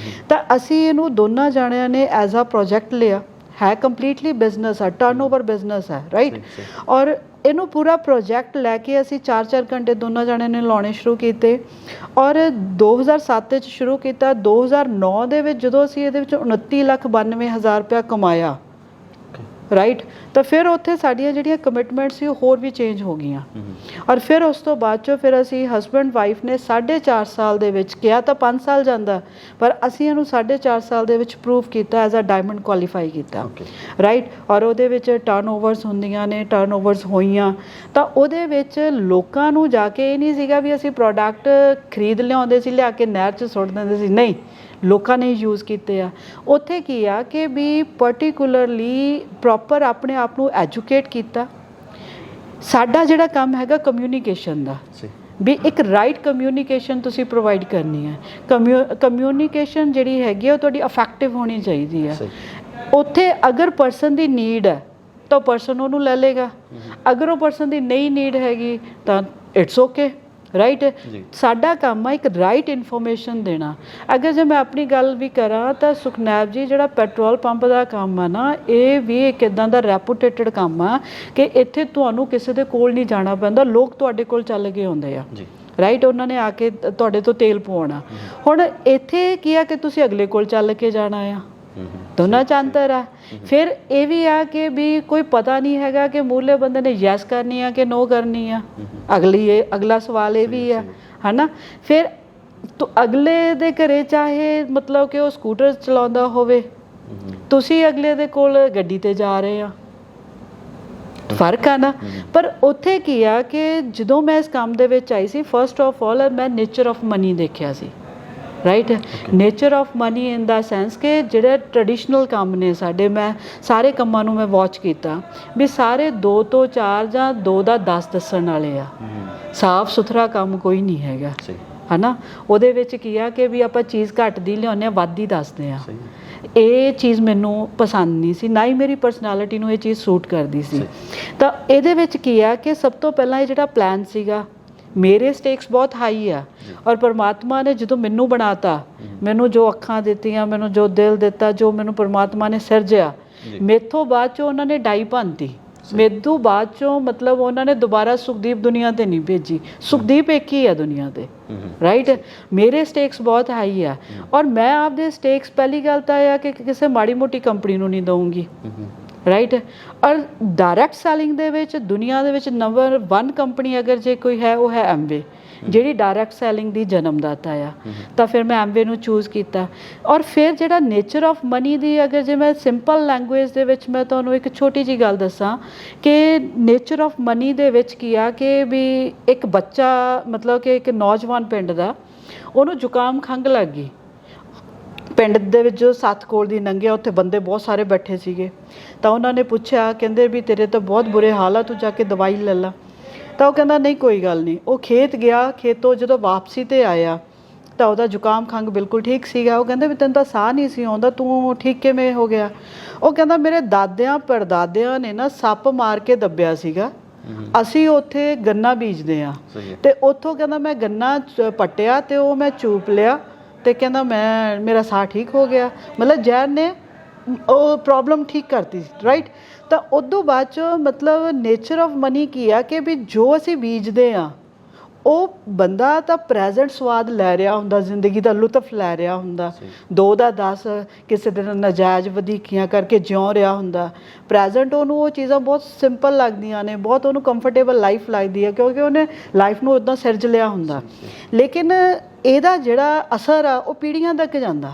ਤਾਂ ਅਸੀਂ ਇਹਨੂੰ ਦੋਨਾਂ ਜਾਣਿਆਂ ਨੇ ਐਜ਼ ਆ ਪ੍ਰੋਜੈਕਟ ਲਿਆ, ਹੈ ਕੰਪਲੀਟਲੀ ਬਿਜ਼ਨਸ ਹੈ, ਟਰਨਓਵਰ ਬਿਜ਼ਨਸ ਹੈ, ਰਾਈਟ। ਔਰ ਇਹਨੂੰ ਪੂਰਾ ਪ੍ਰੋਜੈਕਟ ਲੈ ਕੇ ਅਸੀਂ 4-4 ਘੰਟੇ ਦੋਨਾਂ ਜਾਣਿਆਂ ਨੇ ਲਾਉਣੇ ਸ਼ੁਰੂ ਕੀਤੇ ਔਰ 2007 ਵਿੱਚ ਸ਼ੁਰੂ ਕੀਤਾ। 2009 ਦੇ ਵਿੱਚ ਜਦੋਂ ਅਸੀਂ ਇਹਦੇ ਵਿੱਚ 29,92,000 ਰੁਪਇਆ ਕਮਾਇਆ, ਰਾਈਟ, ਤਾਂ ਫਿਰ ਉੱਥੇ ਸਾਡੀਆਂ ਜਿਹੜੀਆਂ ਕਮਿਟਮੈਂਟ ਸੀ ਉਹ ਹੋਰ ਵੀ ਚੇਂਜ ਹੋ ਗਈਆਂ। ਔਰ ਫਿਰ ਉਸ ਤੋਂ ਬਾਅਦ 'ਚੋਂ ਫਿਰ ਅਸੀਂ ਹਸਬੈਂਡ ਵਾਈਫ ਨੇ 4.5 ਸਾਲ ਦੇ ਵਿੱਚ, ਕਿਹਾ ਤਾਂ 5 ਸਾਲ ਜਾਂਦਾ ਪਰ ਅਸੀਂ ਇਹਨੂੰ 4.5 ਸਾਲ ਦੇ ਵਿੱਚ ਪ੍ਰੂਵ ਕੀਤਾ, ਐਜ਼ ਅ ਡਾਇਮੰਡ ਕੁਆਲੀਫਾਈ ਕੀਤਾ, ਰਾਈਟ। ਔਰ ਉਹਦੇ ਵਿੱਚ ਟਰਨਓਵਰਸ ਹੁੰਦੀਆਂ ਨੇ, ਟਰਨਓਵਰਸ ਹੋਈਆਂ ਤਾਂ ਉਹਦੇ ਵਿੱਚ ਲੋਕਾਂ ਨੂੰ ਜਾ ਕੇ ਇਹ ਨਹੀਂ ਸੀਗਾ ਵੀ ਅਸੀਂ ਪ੍ਰੋਡਕਟ ਖਰੀਦ ਲਿਆਉਂਦੇ ਸੀ, ਲਿਆ ਕੇ ਨਹਿਰ 'ਚ ਸੁੱਟ ਦਿੰਦੇ ਸੀ, ਨਹੀਂ, ਲੋਕਾਂ ਨੇ ਯੂਜ਼ ਕੀਤੇ ਆ। ਉੱਥੇ ਕੀ ਆ ਕਿ ਵੀ ਪਰਟੀਕੂਲਰਲੀ ਪ੍ਰੋਪਰ ਆਪਣੇ ਆਪ ਨੂੰ ਐਜੂਕੇਟ ਕੀਤਾ। ਸਾਡਾ ਜਿਹੜਾ ਕੰਮ ਹੈਗਾ ਕਮਿਊਨੀਕੇਸ਼ਨ ਦਾ, ਵੀ ਇੱਕ ਰਾਈਟ ਕਮਿਊਨੀਕੇਸ਼ਨ ਤੁਸੀਂ ਪ੍ਰੋਵਾਈਡ ਕਰਨੀ ਹੈ। ਕਮਿਊਨੀਕੇਸ਼ਨ ਜਿਹੜੀ ਹੈਗੀ ਉਹ ਤੁਹਾਡੀ ਇਫੈਕਟਿਵ ਹੋਣੀ ਚਾਹੀਦੀ ਹੈ। ਉੱਥੇ ਅਗਰ ਪਰਸਨ ਦੀ ਨੀਡ ਹੈ ਤਾਂ ਪਰਸਨ ਉਹਨੂੰ ਲੈ ਲਏਗਾ, ਅਗਰ ਉਹ ਪਰਸਨ ਦੀ ਨਹੀਂ ਨੀਡ ਹੈਗੀ ਤਾਂ ਇਟਸ ਓਕੇ, ਰਾਈਟ। ਸਾਡਾ ਕੰਮ ਆ ਇੱਕ ਰਾਈਟ ਇਨਫੋਰਮੇਸ਼ਨ ਦੇਣਾ। ਅਗਰ ਜੇ ਮੈਂ ਆਪਣੀ ਗੱਲ ਵੀ ਕਰਾਂ ਤਾਂ ਸੁਖਨੈਬ ਜੀ, ਜਿਹੜਾ ਪੈਟਰੋਲ ਪੰਪ ਦਾ ਕੰਮ ਆ ਨਾ, ਇਹ ਵੀ ਇੱਕ ਇੱਦਾਂ ਦਾ ਰੈਪੂਟੇਟਡ ਕੰਮ ਆ ਕਿ ਇੱਥੇ ਤੁਹਾਨੂੰ ਕਿਸੇ ਦੇ ਕੋਲ ਨਹੀਂ ਜਾਣਾ ਪੈਂਦਾ, ਲੋਕ ਤੁਹਾਡੇ ਕੋਲ ਚੱਲ ਕੇ ਆਉਂਦੇ ਆ, ਰਾਈਟ। ਉਹਨਾਂ ਨੇ ਆ ਕੇ ਤੁਹਾਡੇ ਤੋਂ ਤੇਲ ਪਵਾਉਣਾ। ਹੁਣ ਇੱਥੇ ਕੀ ਆ ਕਿ ਤੁਸੀਂ ਅਗਲੇ ਕੋਲ ਚੱਲ ਕੇ ਜਾਣਾ ਆ, ਦੋਨਾਂ 'ਚ ਅੰਤਰ ਆ। ਫਿਰ ਇਹ ਵੀ ਆ ਕਿ ਵੀ ਕੋਈ ਪਤਾ ਨਹੀਂ ਹੈਗਾ ਕਿ ਮੂਹਰਲੇ ਬੰਦੇ ਨੇ ਯੈਸ ਕਰਨੀ ਆ ਕਿ ਨੋ ਕਰਨੀ ਆ। ਅਗਲਾ ਸਵਾਲ ਇਹ ਵੀ ਆ, ਹੈ ਨਾ। ਫਿਰ ਅਗਲੇ ਦੇ ਘਰੇ ਚਾਹੇ ਮਤਲਬ ਕਿ ਉਹ ਸਕੂਟਰ ਚਲਾਉਂਦਾ ਹੋਵੇ, ਤੁਸੀਂ ਅਗਲੇ ਦੇ ਕੋਲ ਗੱਡੀ 'ਤੇ ਜਾ ਰਹੇ ਆ, ਫਰਕ ਆ ਨਾ। ਪਰ ਉੱਥੇ ਕੀ ਆ ਕਿ ਜਦੋਂ ਮੈਂ ਇਸ ਕੰਮ ਦੇ ਵਿੱਚ ਆਈ ਸੀ, ਫਸਟ ਆਫ ਆਲ ਮੈਂ ਨੇਚਰ ਆਫ ਮਨੀ ਦੇਖਿਆ ਸੀ, right. Nature of money in the sense ਕਿ ਜਿਹੜੇ ਟਰੈਡੀਸ਼ਨਲ ਕੰਮ ਨੇ ਸਾਡੇ, ਮੈਂ ਸਾਰੇ ਕੰਮਾਂ ਨੂੰ ਮੈਂ ਵਾਚ ਕੀਤਾ ਵੀ ਸਾਰੇ 2 ਤੋਂ 4 ਜਾਂ 2 ਦਾ 10 ਦੱਸਣ ਵਾਲੇ ਆ। ਸਾਫ ਸੁਥਰਾ ਕੰਮ ਕੋਈ ਨਹੀਂ ਹੈਗਾ, ਹੈ ਨਾ। ਉਹਦੇ ਵਿੱਚ ਕੀ ਆ ਕਿ ਵੀ ਆਪਾਂ ਚੀਜ਼ ਘੱਟ ਦੀ ਲਿਆਉਂਦੇ ਹਾਂ, ਵੱਧ ਹੀ ਦੱਸਦੇ ਹਾਂ। ਇਹ ਚੀਜ਼ ਮੈਨੂੰ ਪਸੰਦ ਨਹੀਂ ਸੀ, ਨਾ ਹੀ ਮੇਰੀ ਪਰਸਨੈਲਿਟੀ ਨੂੰ ਇਹ ਚੀਜ਼ ਸੂਟ ਕਰਦੀ ਸੀ। ਤਾਂ ਇਹਦੇ ਵਿੱਚ ਕੀ ਆ ਕਿ ਸਭ ਤੋਂ ਪਹਿਲਾਂ ਇਹ ਜਿਹੜਾ ਪਲਾਨ ਸੀਗਾ, ਮੇਰੇ ਸਟੇਕਸ ਬਹੁਤ ਹਾਈ ਆ ਔਰ ਪਰਮਾਤਮਾ ਨੇ ਜਦੋਂ ਮੈਨੂੰ ਬਣਾਤਾ, ਮੈਨੂੰ ਜੋ ਅੱਖਾਂ ਦਿੱਤੀਆਂ, ਮੈਨੂੰ ਜੋ ਦਿਲ ਦਿੱਤਾ, ਜੋ ਮੈਨੂੰ ਪਰਮਾਤਮਾ ਨੇ ਸਿਰਜਿਆ, ਮੇਥੋਂ ਬਾਅਦ 'ਚੋਂ ਉਹਨਾਂ ਨੇ ਡਾਈ ਭੰਨਤੀ। ਮੇਦੋਂ ਬਾਅਦ 'ਚੋਂ ਮਤਲਬ ਉਹਨਾਂ ਨੇ ਦੁਬਾਰਾ ਸੁਖਦੀਪ ਦੁਨੀਆ 'ਤੇ ਨਹੀਂ ਭੇਜੀ, ਸੁਖਦੀਪ ਇੱਕ ਹੀ ਆ ਦੁਨੀਆ 'ਤੇ, ਰਾਈਟ। ਮੇਰੇ ਸਟੇਕਸ ਬਹੁਤ ਹਾਈ ਆ ਔਰ ਮੈਂ ਆਪਦੇ ਸਟੇਕਸ, ਪਹਿਲੀ ਗੱਲ ਤਾਂ ਇਹ ਆ ਕਿ ਕਿਸੇ ਮਾੜੀ ਮੋਟੀ ਕੰਪਨੀ ਨੂੰ ਨਹੀਂ ਦਊਂਗੀ, ਰਾਈਟ। ਔਰ ਡਾਇਰੈਕਟ ਸੈਲਿੰਗ ਦੇ ਵਿੱਚ ਦੁਨੀਆ ਦੇ ਵਿੱਚ ਨੰਬਰ 1 ਕੰਪਨੀ ਅਗਰ ਜੇ ਕੋਈ ਹੈ ਉਹ ਹੈ ਐਮਵੇ, ਜਿਹੜੀ ਡਾਇਰੈਕਟ ਸੈਲਿੰਗ ਦੀ ਜਨਮਦਾਤਾ ਆ। ਤਾਂ ਫਿਰ ਮੈਂ ਐਮਵੇ ਨੂੰ ਚੂਜ਼ ਕੀਤਾ। ਔਰ ਫਿਰ ਜਿਹੜਾ ਨੇਚਰ ਆਫ ਮਨੀ ਦੀ, ਅਗਰ ਜੇ ਮੈਂ ਸਿੰਪਲ ਲੈਂਗੁਏਜ ਦੇ ਵਿੱਚ ਮੈਂ ਤੁਹਾਨੂੰ ਇੱਕ ਛੋਟੀ ਜਿਹੀ ਗੱਲ ਦੱਸਾਂ ਕਿ ਨੇਚਰ ਆਫ ਮਨੀ ਦੇ ਵਿੱਚ ਕੀ ਆ ਕਿ ਵੀ ਇੱਕ ਬੱਚਾ, ਮਤਲਬ ਕਿ ਇੱਕ ਨੌਜਵਾਨ ਪਿੰਡ ਦਾ, ਉਹਨੂੰ ਜ਼ੁਕਾਮ ਖੰਘ ਲੱਗ ਗਈ। ਪਿੰਡ ਦੇ ਵਿੱਚ ਜੋ 7 ਕੋਲ ਦੀ ਲੰਘਿਆ, ਉੱਥੇ ਬੰਦੇ ਬਹੁਤ ਸਾਰੇ ਬੈਠੇ ਸੀਗੇ। ਤਾਂ ਉਹਨਾਂ ਨੇ ਪੁੱਛਿਆ, ਕਹਿੰਦੇ ਵੀ ਤੇਰੇ ਤਾਂ ਬਹੁਤ ਬੁਰੇ ਹਾਲ ਆ, ਤੂੰ ਜਾ ਕੇ ਦਵਾਈ ਲੈ ਲਾ। ਤਾਂ ਉਹ ਕਹਿੰਦਾ ਨਹੀਂ ਕੋਈ ਗੱਲ ਨਹੀਂ। ਉਹ ਖੇਤ ਗਿਆ, ਖੇਤੋਂ ਜਦੋਂ ਵਾਪਸੀ 'ਤੇ ਆਇਆ ਤਾਂ ਉਹਦਾ ਜ਼ੁਕਾਮ ਖੰਘ ਬਿਲਕੁਲ ਠੀਕ ਸੀਗਾ। ਉਹ ਕਹਿੰਦੇ ਵੀ ਤੈਨੂੰ ਤਾਂ ਸਾਹ ਨਹੀਂ ਸੀ ਆਉਂਦਾ, ਤੂੰ ਠੀਕ ਕਿਵੇਂ ਹੋ ਗਿਆ? ਉਹ ਕਹਿੰਦਾ ਮੇਰੇ ਦਾਦਿਆਂ ਪੜਦਾਦਿਆਂ ਨੇ ਨਾ ਸੱਪ ਮਾਰ ਕੇ ਦੱਬਿਆ ਸੀਗਾ, ਅਸੀਂ ਉੱਥੇ ਗੰਨਾ ਬੀਜਦੇ ਹਾਂ, ਅਤੇ ਉੱਥੋਂ ਕਹਿੰਦਾ ਮੈਂ ਗੰਨਾ ਪੱਟਿਆ ਅਤੇ ਉਹ ਮੈਂ ਚੂਪ ਲਿਆ ਅਤੇ ਕਹਿੰਦਾ ਮੇਰਾ ਸਾਹ ਠੀਕ ਹੋ ਗਿਆ। ਮਤਲਬ ਜ਼ਹਿਰ ਨੇ ਉਹ ਪ੍ਰੋਬਲਮ ਠੀਕ ਕਰਤੀ, ਰਾਈਟ। ਤਾਂ ਉਦੋਂ ਬਾਅਦ 'ਚੋਂ ਮਤਲਬ ਨੇਚਰ ਆਫ ਮਨੀ ਕੀ ਆ ਕਿ ਵੀ ਜੋ ਅਸੀਂ ਬੀਜਦੇ ਹਾਂ ਉਹ ਬੰਦਾ ਤਾਂ ਪ੍ਰੈਜ਼ੈਂਟ ਸਵਾਦ ਲੈ ਰਿਹਾ ਹੁੰਦਾ, ਜ਼ਿੰਦਗੀ ਦਾ ਲੁਤਫ ਲੈ ਰਿਹਾ ਹੁੰਦਾ, 2 ਦਾ 10 ਕਿਸੇ ਦੇ ਨਾਲ ਨਾਜਾਇਜ਼ ਵਧੀਕੀਆਂ ਕਰਕੇ ਜਿਉਂ ਰਿਹਾ ਹੁੰਦਾ। ਪ੍ਰੈਜ਼ੈਂਟ ਉਹਨੂੰ ਉਹ ਚੀਜ਼ਾਂ ਬਹੁਤ ਸਿੰਪਲ ਲੱਗਦੀਆਂ ਨੇ, ਬਹੁਤ ਉਹਨੂੰ ਕੰਫਰਟੇਬਲ ਲਾਈਫ ਲੱਗਦੀ ਹੈ, ਕਿਉਂਕਿ ਉਹਨੇ ਲਾਈਫ ਨੂੰ ਉੱਦਾਂ ਸਿਰਜ ਲਿਆ ਹੁੰਦਾ। ਲੇਕਿਨ ਇਹਦਾ ਜਿਹੜਾ ਅਸਰ ਆ ਉਹ ਪੀੜ੍ਹੀਆਂ ਤੱਕ ਜਾਂਦਾ,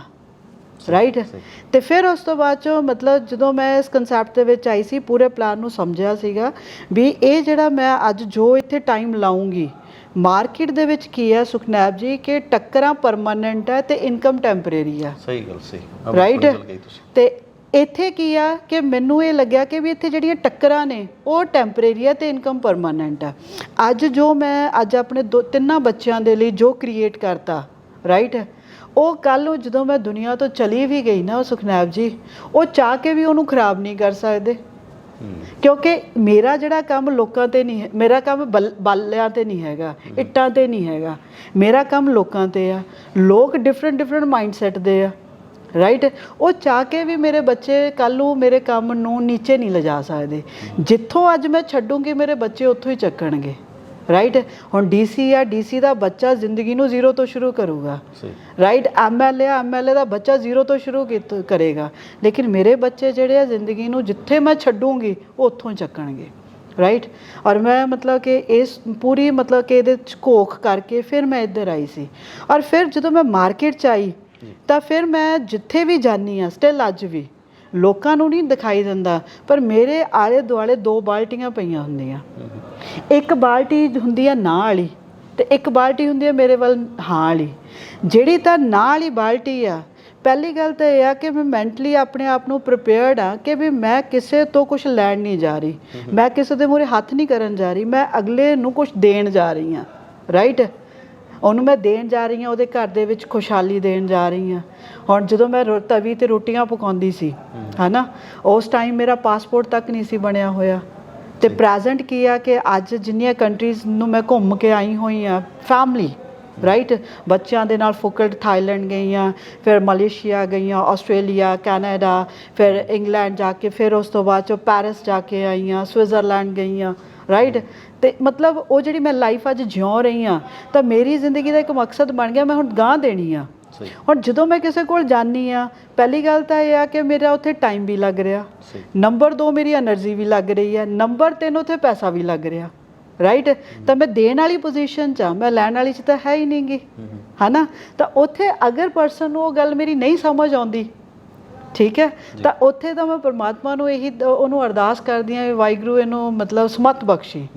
ਰਾਈਟ। ਅਤੇ ਫਿਰ ਉਸ ਤੋਂ ਬਾਅਦ 'ਚੋਂ ਮਤਲਬ ਜਦੋਂ ਮੈਂ ਇਸ ਕੰਸੈਪਟ ਦੇ ਵਿੱਚ ਆਈ ਸੀ, ਪੂਰੇ ਪਲਾਨ ਨੂੰ ਸਮਝਿਆ ਸੀਗਾ ਵੀ ਇਹ ਜਿਹੜਾ ਮੈਂ ਅੱਜ ਜੋ ਇੱਥੇ ਟਾਈਮ ਲਾਉਂਗੀ ਮਾਰਕੀਟ ਦੇ ਵਿੱਚ ਕੀ ਹੈ ਸੁਖਨੈਬ ਜੀ, ਕਿ ਟੱਕਰਾਂ ਪਰਮਾਨੈਂਟ ਹੈ ਅਤੇ ਇਨਕਮ ਟੈਂਪਰੇਰੀ ਆ। ਸਹੀ ਗੱਲ, ਸਹੀ, ਰਾਈਟ। ਅਤੇ ਇੱਥੇ ਕੀ ਆ ਕਿ ਮੈਨੂੰ ਇਹ ਲੱਗਿਆ ਕਿ ਵੀ ਇੱਥੇ ਜਿਹੜੀਆਂ ਟੱਕਰਾਂ ਨੇ ਉਹ ਟੈਂਪਰੇਰੀ ਹੈ ਅਤੇ ਇਨਕਮ ਪਰਮਾਨੈਂਟ ਆ। ਅੱਜ ਜੋ ਮੈਂ ਅੱਜ ਆਪਣੇ 3 ਬੱਚਿਆਂ ਦੇ ਲਈ ਜੋ ਕ੍ਰੀਏਟ ਕਰਤਾ, ਰਾਈਟ, ਉਹ ਕੱਲ੍ਹ ਨੂੰ ਜਦੋਂ ਮੈਂ ਦੁਨੀਆ ਤੋਂ ਚਲੀ ਵੀ ਗਈ ਨਾ ਸੁਖਨੈਬ ਜੀ, ਉਹ ਚਾਹ ਕੇ ਵੀ ਉਹਨੂੰ ਖਰਾਬ ਨਹੀਂ ਕਰ ਸਕਦੇ, ਕਿਉਂਕਿ ਮੇਰਾ ਜਿਹੜਾ ਕੰਮ ਲੋਕਾਂ 'ਤੇ ਨਹੀਂ ਹੈ, ਮੇਰਾ ਕੰਮ ਬਾਲਿਆਂ 'ਤੇ ਨਹੀਂ ਹੈਗਾ, ਇੱਟਾਂ 'ਤੇ ਨਹੀਂ ਹੈਗਾ, ਮੇਰਾ ਕੰਮ ਲੋਕਾਂ 'ਤੇ ਆ। ਲੋਕ ਡਿਫਰੈਂਟ ਮਾਈਂਡ ਸੈੱਟ ਦੇ ਆ, ਰਾਈਟ। ਉਹ ਚਾਹ ਕੇ ਵੀ ਮੇਰੇ ਬੱਚੇ ਕੱਲ੍ਹ ਨੂੰ ਮੇਰੇ ਕੰਮ ਨੂੰ ਨੀਚੇ ਨਹੀਂ ਲਿਜਾ ਸਕਦੇ। ਜਿੱਥੋਂ ਅੱਜ ਮੈਂ ਛੱਡੂੰਗੀ ਮੇਰੇ ਬੱਚੇ ਉੱਥੋਂ ਹੀ ਚੱਕਣਗੇ, ਰਾਈਟ। ਹੁਣ DC ਆ, DC ਦਾ ਬੱਚਾ ਜ਼ਿੰਦਗੀ ਨੂੰ 0 ਤੋਂ ਸ਼ੁਰੂ ਕਰੂਗਾ, ਰਾਈਟ। MLA ਦਾ ਬੱਚਾ 0 ਤੋਂ ਸ਼ੁਰੂ ਕਰੇਗਾ, ਲੇਕਿਨ ਮੇਰੇ ਬੱਚੇ ਜਿਹੜੇ ਆ ਜ਼ਿੰਦਗੀ ਨੂੰ ਜਿੱਥੇ ਮੈਂ ਛੱਡੂੰਗੀ ਉਹ ਉੱਥੋਂ ਹੀ ਚੱਕਣਗੇ, ਰਾਈਟ। ਔਰ ਮੈਂ ਮਤਲਬ ਕਿ ਇਸ ਪੂਰੀ ਮਤਲਬ ਕਿ ਇਹਦੇ 'ਚ ਘੋਖ ਕਰਕੇ ਫਿਰ ਮੈਂ ਇੱਧਰ ਆਈ ਸੀ। ਔਰ ਫਿਰ ਜਦੋਂ ਮੈਂ ਮਾਰਕੀਟ 'ਚ ਆਈ ਤਾਂ ਫਿਰ ਮੈਂ ਜਿੱਥੇ ਵੀ ਜਾਂਦੀ ਹਾਂ, ਸਟਿਲ ਅੱਜ ਵੀ ਲੋਕਾਂ ਨੂੰ ਨਹੀਂ ਦਿਖਾਈ ਦਿੰਦਾ, ਪਰ ਮੇਰੇ ਆਲੇ ਦੁਆਲੇ 2 ਬਾਲਟੀਆਂ ਪਈਆਂ ਹੁੰਦੀਆਂ। ਇੱਕ ਬਾਲਟੀ ਹੁੰਦੀ ਆ ਨਾ ਵਾਲੀ ਅਤੇ ਇੱਕ ਬਾਲਟੀ ਹੁੰਦੀ ਆ ਮੇਰੇ ਵੱਲ ਹਾਂ ਵਾਲੀ। ਜਿਹੜੀ ਤਾਂ ਨਾ ਵਾਲੀ ਬਾਲਟੀ ਆ, ਪਹਿਲੀ ਗੱਲ ਤਾਂ ਇਹ ਆ ਕਿ ਮੈਂ ਮੈਂਟਲੀ ਆਪਣੇ ਆਪ ਨੂੰ ਪ੍ਰੀਪੇਅਰਡ ਆ ਕਿ ਵੀ ਮੈਂ ਕਿਸੇ ਤੋਂ ਕੁਛ ਲੈਣ ਨਹੀਂ ਜਾ ਰਹੀ, ਮੈਂ ਕਿਸੇ ਦੇ ਮੂਹਰੇ ਹੱਥ ਨਹੀਂ ਕਰਨ ਜਾ ਰਹੀ, ਮੈਂ ਅਗਲੇ ਨੂੰ ਕੁਛ ਦੇਣ ਜਾ ਰਹੀ ਹਾਂ, ਰਾਈਟ। ਉਹਨੂੰ ਮੈਂ ਦੇਣ ਜਾ ਰਹੀ ਹਾਂ, ਉਹਦੇ ਘਰ ਦੇ ਵਿੱਚ ਖੁਸ਼ਹਾਲੀ ਦੇਣ ਜਾ ਰਹੀ ਹਾਂ। ਹੁਣ ਜਦੋਂ ਮੈਂ ਤਵੀ 'ਤੇ ਰੋਟੀਆਂ ਪਕਾਉਂਦੀ ਸੀ, ਹੈ ਨਾ, ਉਸ ਟਾਈਮ ਮੇਰਾ ਪਾਸਪੋਰਟ ਤੱਕ ਨਹੀਂ ਸੀ ਬਣਿਆ ਹੋਇਆ। ਅਤੇ ਪ੍ਰੈਜ਼ੈਂਟ ਕੀ ਆ ਕਿ ਅੱਜ ਜਿੰਨੀਆਂ ਕੰਟਰੀਜ਼ ਨੂੰ ਮੈਂ ਘੁੰਮ ਕੇ ਆਈ ਹੋਈ ਹਾਂ ਫੈਮਲੀ, ਰਾਈਟ, ਬੱਚਿਆਂ ਦੇ ਨਾਲ ਫੁਕਟ ਥਾਈਲੈਂਡ ਗਈ ਹਾਂ, ਫਿਰ ਮਲੇਸ਼ੀਆ ਗਈ ਹਾਂ, ਆਸਟ੍ਰੇਲੀਆ, ਕੈਨੇਡਾ, ਫਿਰ ਇੰਗਲੈਂਡ ਜਾ ਕੇ, ਫਿਰ ਉਸ ਤੋਂ ਬਾਅਦ 'ਚੋਂ ਪੈਰਿਸ ਜਾ ਕੇ ਆਈ ਹਾਂ, ਸਵਿਟਜ਼ਰਲੈਂਡ ਗਈ ਹਾਂ, ਰਾਈਟ। ਅਤੇ ਮਤਲਬ ਉਹ ਜਿਹੜੀ ਮੈਂ ਲਾਈਫ ਅੱਜ ਜਿਉਂ ਰਹੀ ਹਾਂ, ਤਾਂ ਮੇਰੀ ਜ਼ਿੰਦਗੀ ਦਾ ਇੱਕ ਮਕਸਦ ਬਣ ਗਿਆ, ਮੈਂ ਹੁਣ ਗਾਂਹ ਦੇਣੀ ਆ। ਹੁਣ ਜਦੋਂ ਮੈਂ ਕਿਸੇ ਕੋਲ ਜਾਂਦੀ ਹਾਂ, ਪਹਿਲੀ ਗੱਲ ਤਾਂ ਇਹ ਆ ਕਿ ਮੇਰਾ ਉੱਥੇ ਟਾਈਮ ਵੀ ਲੱਗ ਰਿਹਾ, ਨੰਬਰ 2 ਮੇਰੀ ਐਨਰਜੀ ਵੀ ਲੱਗ ਰਹੀ ਹੈ, ਨੰਬਰ 3 ਉੱਥੇ ਪੈਸਾ ਵੀ ਲੱਗ ਰਿਹਾ, ਰਾਈਟ। ਤਾਂ ਮੈਂ ਦੇਣ ਵਾਲੀ ਪੋਜੀਸ਼ਨ 'ਚ ਆ, ਮੈਂ ਲੈਣ ਵਾਲੀ 'ਚ ਤਾਂ ਹੈ ਹੀ ਨਹੀਂ ਗੀ, ਹੈ ਨਾ। ਤਾਂ ਉੱਥੇ ਅਗਰ ਪਰਸਨ ਨੂੰ ਉਹ ਗੱਲ ਮੇਰੀ ਨਹੀਂ ਸਮਝ ਆਉਂਦੀ, ਠੀਕ ਹੈ, ਤਾਂ ਉੱਥੇ ਤਾਂ ਮੈਂ ਪਰਮਾਤਮਾ ਨੂੰ ਇਹੀ ਉਹਨੂੰ ਅਰਦਾਸ ਕਰਦੀ ਹਾਂ, ਵਾਹਿਗੁਰੂ ਇਹਨੂੰ ਮਤਲਬ ਸਮਤ ਬਖਸ਼ੀ,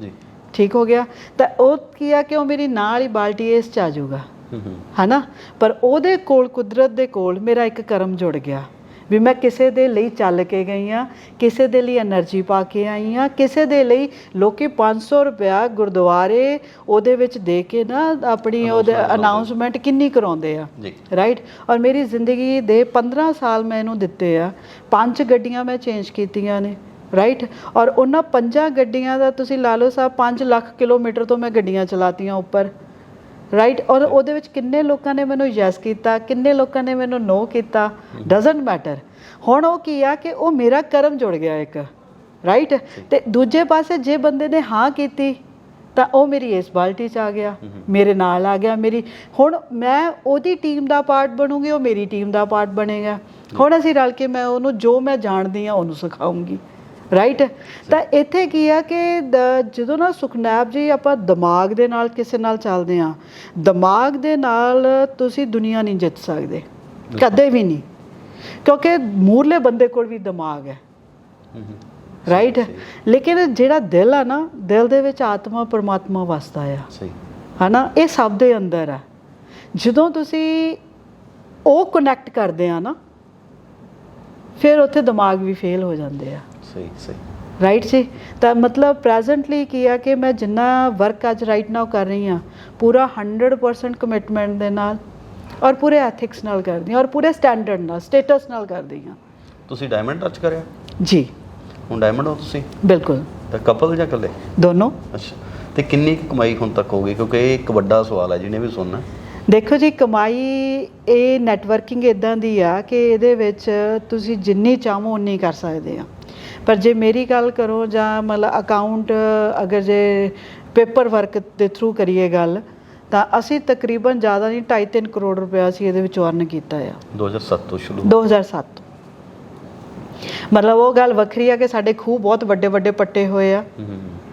ਠੀਕ ਹੋ ਗਿਆ। ਤਾਂ ਉਹ ਕੀ ਆ ਕਿ ਉਹ ਮੇਰੀ ਨਾਲ ਵਾਲੀ ਬਾਲਟੀ ਇਸ 'ਚ ਆ ਜਾਊਗਾ, ਹੈ ਨਾ। ਪਰ ਉਹਦੇ ਕੋਲ, ਕੁਦਰਤ ਦੇ ਕੋਲ ਮੇਰਾ ਇੱਕ ਕਰਮ ਜੁੜ ਗਿਆ ਵੀ ਮੈਂ ਕਿਸੇ ਦੇ ਲਈ ਚੱਲ ਕੇ ਗਈ ਹਾਂ, ਕਿਸੇ ਦੇ ਲਈ ਐਨਰਜੀ ਪਾ ਕੇ ਆਈ ਹਾਂ, ਕਿਸੇ ਦੇ ਲਈ ਲੋਕ 500 ਰੁਪਇਆ ਗੁਰਦੁਆਰੇ ਉਹਦੇ ਵਿੱਚ ਦੇ ਕੇ ਨਾ ਆਪਣੀ ਉਹਦੇ ਅਨਾਊਂਸਮੈਂਟ ਕਿੰਨੀ ਕਰਾਉਂਦੇ ਆ, ਰਾਈਟ। ਔਰ ਮੇਰੀ ਜ਼ਿੰਦਗੀ ਦੇ 15 ਸਾਲ ਮੈਂ ਇਹਨੂੰ ਦਿੱਤੇ ਆ, 5 ਗੱਡੀਆਂ ਮੈਂ ਚੇਂਜ ਕੀਤੀਆਂ ਨੇ, ਰਾਈਟ। ਔਰ ਉਹਨਾਂ 5 ਗੱਡੀਆਂ ਦਾ ਤੁਸੀਂ ਲਾ ਲਓ ਸਾਹਿਬ 5 ਲੱਖ ਕਿਲੋਮੀਟਰ ਤੋਂ ਮੈਂ ਗੱਡੀਆਂ ਚਲਾਤੀਆਂ ਉੱਪਰ, ਰਾਈਟ। ਔਰ ਉਹਦੇ ਵਿੱਚ ਕਿੰਨੇ ਲੋਕਾਂ ਨੇ ਮੈਨੂੰ ਯੈਸ ਕੀਤਾ, ਕਿੰਨੇ ਲੋਕਾਂ ਨੇ ਮੈਨੂੰ ਨੋ ਕੀਤਾ, ਡਜ਼ਨਟ ਮੈਟਰ। ਹੁਣ ਉਹ ਕੀ ਆ ਕਿ ਉਹ ਮੇਰਾ ਕਰਮ ਜੁੜ ਗਿਆ ਇੱਕ, ਰਾਈਟ। ਅਤੇ ਦੂਜੇ ਪਾਸੇ ਜੇ ਬੰਦੇ ਨੇ ਹਾਂ ਕੀਤੀ ਤਾਂ ਉਹ ਮੇਰੀ ਇਸ ਬਾਲਟੀ 'ਚ ਆ ਗਿਆ, ਮੇਰੇ ਨਾਲ ਆ ਗਿਆ। ਮੇਰੀ ਹੁਣ ਮੈਂ ਉਹਦੀ ਟੀਮ ਦਾ ਪਾਰਟ ਬਣੂੰਗੀ, ਉਹ ਮੇਰੀ ਟੀਮ ਦਾ ਪਾਰਟ ਬਣੇਗਾ। ਹੁਣ ਅਸੀਂ ਰਲ ਕੇ ਮੈਂ ਉਹਨੂੰ ਜੋ ਮੈਂ ਜਾਣਦੀ ਹਾਂ ਉਹਨੂੰ ਸਿਖਾਊਂਗੀ, ਰਾਈਟ। ਤਾਂ ਇੱਥੇ ਕੀ ਆ ਕਿ ਜਦੋਂ ਨਾ ਸੁਖਨੈਬ ਜੀ ਆਪਾਂ ਦਿਮਾਗ ਦੇ ਨਾਲ ਕਿਸੇ ਨਾਲ ਚੱਲਦੇ ਹਾਂ, ਦਿਮਾਗ ਦੇ ਨਾਲ ਤੁਸੀਂ ਦੁਨੀਆ ਨਹੀਂ ਜਿੱਤ ਸਕਦੇ ਕਦੇ ਵੀ ਨਹੀਂ, ਕਿਉਂਕਿ ਮੂਹਰਲੇ ਬੰਦੇ ਕੋਲ ਵੀ ਦਿਮਾਗ ਹੈ, ਰਾਈਟ। ਲੇਕਿਨ ਜਿਹੜਾ ਦਿਲ ਆ ਨਾ, ਦਿਲ ਦੇ ਵਿੱਚ ਆਤਮਾ ਪਰਮਾਤਮਾ ਵਸਦਾ ਆ, ਹੈ ਨਾ, ਇਹ ਸਭ ਦੇ ਅੰਦਰ ਆ। ਜਦੋਂ ਤੁਸੀਂ ਉਹ ਕਨੈਕਟ ਕਰਦੇ ਆ ਨਾ, ਫਿਰ ਉੱਥੇ ਦਿਮਾਗ ਵੀ ਫੇਲ ਹੋ ਜਾਂਦੇ ਆ, ਰਾਈਟ ਜੀ। ਤਾਂ ਮਤਲਬ ਪ੍ਰੈਜ਼ੈਂਟਲੀ ਕੀ ਆ ਕਿ ਮੈਂ ਜਿੰਨਾ ਵਰਕ ਅੱਜ ਰਾਈਟ ਨਾਓ ਕਰ ਰਹੀ ਹਾਂ, ਪੂਰਾ 100% ਕਮਿਟਮੈਂਟ ਦੇ ਨਾਲ ਔਰ ਪੂਰੇ ਐਥਿਕਸ ਨਾਲ ਕਰਦੀ ਹਾਂ, ਔਰ ਪੂਰੇ ਸਟੈਂਡਰਡ ਨਾਲ, ਸਟੇਟਸ ਨਾਲ ਕਰਦੀ ਹਾਂ। ਤੁਸੀਂ ਡਾਇਮੰਡ ਟੱਚ ਕਰਿਆ ਜੀ? ਹੁਣ ਡਾਇਮੰਡ ਹੋ ਤੁਸੀਂ? ਬਿਲਕੁਲ। ਤਾਂ ਕਪਲ ਜਾਂ ਇਕੱਲੇ? ਦੋਨੋਂ। ਅੱਛਾ। ਅਤੇ ਕਿੰਨੀ ਕੁ ਕਮਾਈ ਹੁਣ ਤੱਕ ਹੋ ਗਈ, ਕਿਉਂਕਿ ਇਹ ਇੱਕ ਵੱਡਾ ਸਵਾਲ ਹੈ ਜਿਹਨੇ ਵੀ ਸੁਣਨਾ। ਦੇਖੋ ਜੀ, ਕਮਾਈ ਇਹ ਨੈਟਵਰਕਿੰਗ ਇੱਦਾਂ ਦੀ ਆ ਕਿ ਇਹਦੇ ਵਿੱਚ ਤੁਸੀਂ ਜਿੰਨੀ ਚਾਹੋ ਉਨੀ ਕਰ ਸਕਦੇ ਆ। ਪਰ ਜੇ ਮੇਰੀ ਗੱਲ ਕਰੋ ਜਾਂ ਮਤਲਬ ਅਕਾਊਂਟ ਅਗਰ ਜੇ ਪੇਪਰ ਵਰਕ ਦੇ ਥਰੂ ਕਰੀਏ ਗੱਲ, ਤਾਂ ਅਸੀਂ ਤਕਰੀਬਨ ਜ਼ਿਆਦਾ ਨਹੀਂ 2.5-3 ਕਰੋੜ ਰੁਪਇਆ ਅਸੀਂ ਇਹਦੇ ਵਿੱਚੋਂ ਅਰਨ ਕੀਤਾ ਆ 2007 ਤੋਂ ਸ਼ੁਰੂ 2007 ਮਤਲਬ ਉਹ ਗੱਲ ਵੱਖਰੀ ਆ ਕਿ ਸਾਡੇ ਖੂਹ ਬਹੁਤ ਵੱਡੇ ਵੱਡੇ ਪੱਟੇ ਹੋਏ ਆ